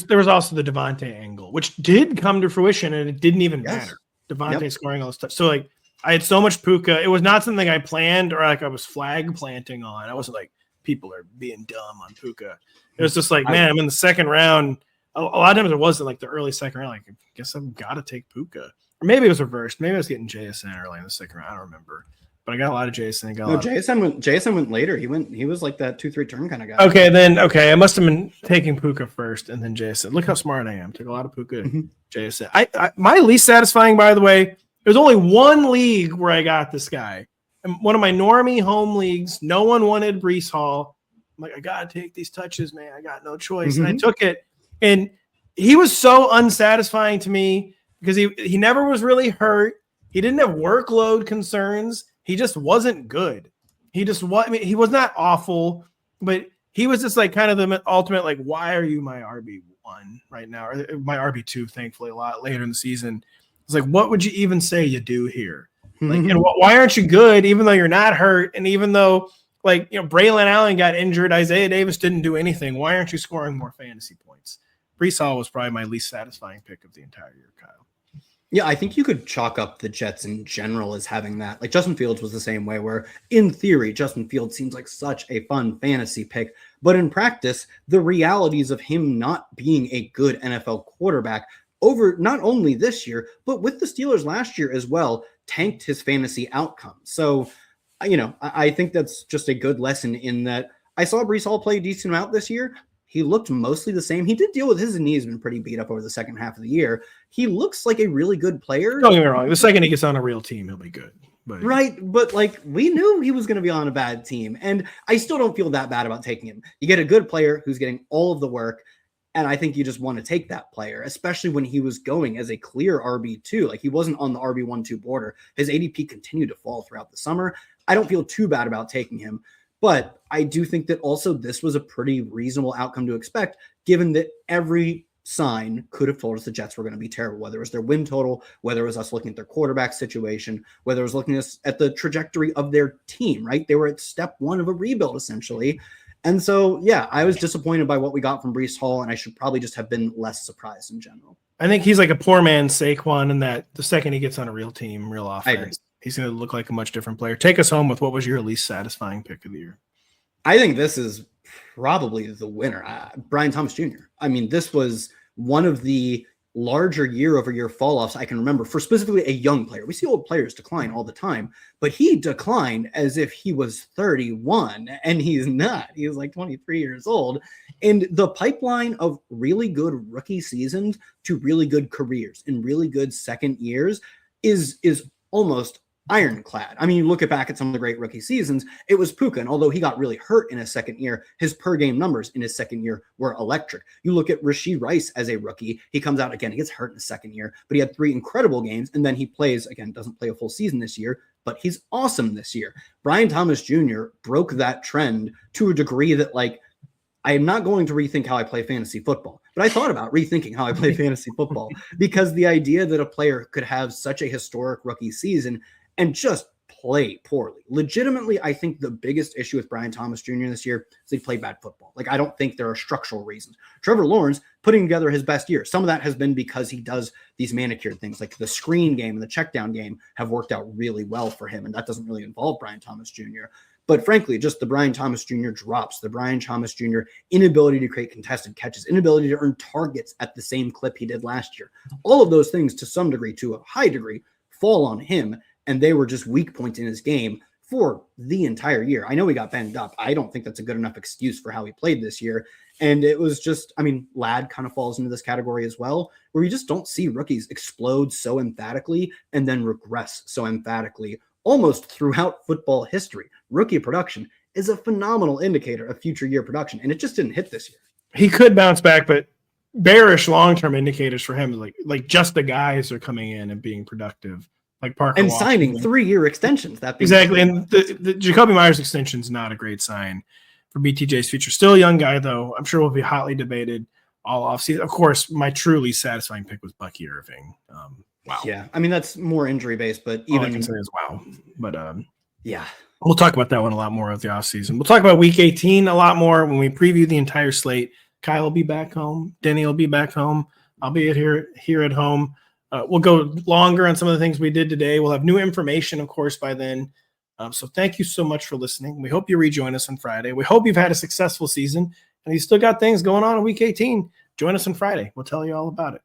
There was also the Devontae angle, which did come to fruition, and it didn't even matter. Devontae scoring all this stuff. So like I had so much Puka. It was not something I planned or like I was flag planting on. I wasn't like, people are being dumb on Puka. It was just like, man, I'm in the second round. A lot of times it wasn't like the early second round. Like, I guess I've got to take Puka. Or maybe it was reversed. Maybe I was getting JSN early in the second round. I don't remember. But I got a lot of JSN. JSN went later. He was like that 2-3 turn kind of guy. Okay. I must have been taking Puka first and then JSN. Look how smart I am. Took a lot of Puka, JSN. I my least satisfying, by the way, there's only one league where I got this guy. And one of my normie home leagues, no one wanted Breece Hall. I'm like, I gotta take these touches, man. I got no choice. And I took it. And he was so unsatisfying to me because he never was really hurt. He didn't have workload concerns. He just wasn't good. He was not awful, but he was just like kind of the ultimate, like, why are you my RB1 right now? Or my RB2, thankfully, a lot later in the season. It's like, what would you even say you do here? Like, and why aren't you good, even though you're not hurt? And even though, like, Braylon Allen got injured, Isaiah Davis didn't do anything. Why aren't you scoring more fantasy points? Breece Hall was probably my least satisfying pick of the entire year, Kyle. Yeah, I think you could chalk up the Jets in general as having that. Like Justin Fields was the same way, where in theory, Justin Fields seems like such a fun fantasy pick. But in practice, the realities of him not being a good NFL quarterback over not only this year, but with the Steelers last year as well, tanked his fantasy outcome. So, I think that's just a good lesson in that I saw Breece Hall play a decent amount this year. he looked mostly the same. He did deal with his knees been pretty beat up over the second half of the year. He looks like a really good player. Don't get me wrong. The second he gets on a real team, he'll be good. But right. But like we knew he was going to be on a bad team. And I still don't feel that bad about taking him. You get a good player who's getting all of the work. And I think you just want to take that player, especially when he was going as a clear RB2. Like he wasn't on the RB1-2 border. His ADP continued to fall throughout the summer. I don't feel too bad about taking him, but I do think that also this was a pretty reasonable outcome to expect, given that every sign could have told us the Jets were going to be terrible, whether it was their win total, whether it was us looking at their quarterback situation, whether it was looking at the trajectory of their team, right? They were at step one of a rebuild, essentially. And so, yeah, I was disappointed by what we got from Breece Hall, and I should probably just have been less surprised in general. I think he's like a poor man's Saquon in that the second he gets on a real team, real offense, he's going to look like a much different player. Take us home with what was your least satisfying pick of the year? I think this is probably the winner, Brian Thomas Jr. I mean, this was one of the larger year-over-year fall-offs I can remember for specifically a young player. We see old players decline all the time, but he declined as if he was 31, and he's not. He was like 23 years old. And the pipeline of really good rookie seasons to really good careers in really good second years is almost ironclad. I mean, you look back at some of the great rookie seasons, it was Puka, and although he got really hurt in his second year, his per game numbers in his second year were electric. You look at Rashee Rice as a rookie, he comes out again, he gets hurt in his second year, but he had 3 incredible games, and then he plays, again, doesn't play a full season this year, but he's awesome this year. Brian Thomas Jr. broke that trend to a degree that, like, I am not going to rethink how I play fantasy football, but I thought about rethinking how I play fantasy football because the idea that a player could have such a historic rookie season and just play poorly. Legitimately, I think the biggest issue with Brian Thomas Jr. this year is he played bad football. Like, I don't think there are structural reasons. Trevor Lawrence putting together his best year. Some of that has been because he does these manicured things, like the screen game and the check down game have worked out really well for him, and that doesn't really involve Brian Thomas Jr. But frankly, just the Brian Thomas Jr. drops, the Brian Thomas Jr. inability to create contested catches, inability to earn targets at the same clip he did last year. All of those things, to some degree, to a high degree, fall on him. And they were just weak points in his game for the entire year. I know he got banged up. I don't think that's a good enough excuse for how he played this year. And it was just, I mean, Ladd kind of falls into this category as well, where you just don't see rookies explode so emphatically and then regress so emphatically almost throughout football history. Rookie production is a phenomenal indicator of future year production, and it just didn't hit this year. He could bounce back, but bearish long-term indicators for him, like just the guys are coming in and being productive. Like Parker and Washington. Signing 3-year extensions. That exactly, and the Jacoby Myers extension is not a great sign for BTJ's future. Still a young guy, though. I'm sure will be hotly debated all offseason. Of course, my truly satisfying pick was Bucky Irving. Wow. Yeah, I mean that's more injury based, but even all I can say is wow. But yeah, we'll talk about that one a lot more of the offseason. We'll talk about Week 18 a lot more when we preview the entire slate. Kyle will be back home. Denny will be back home. I'll be here at home. We'll go longer on some of the things we did today. We'll have new information, of course, by then. So thank you so much for listening. We hope you rejoin us on Friday. We hope you've had a successful season and you still got things going on in Week 18. Join us on Friday. We'll tell you all about it.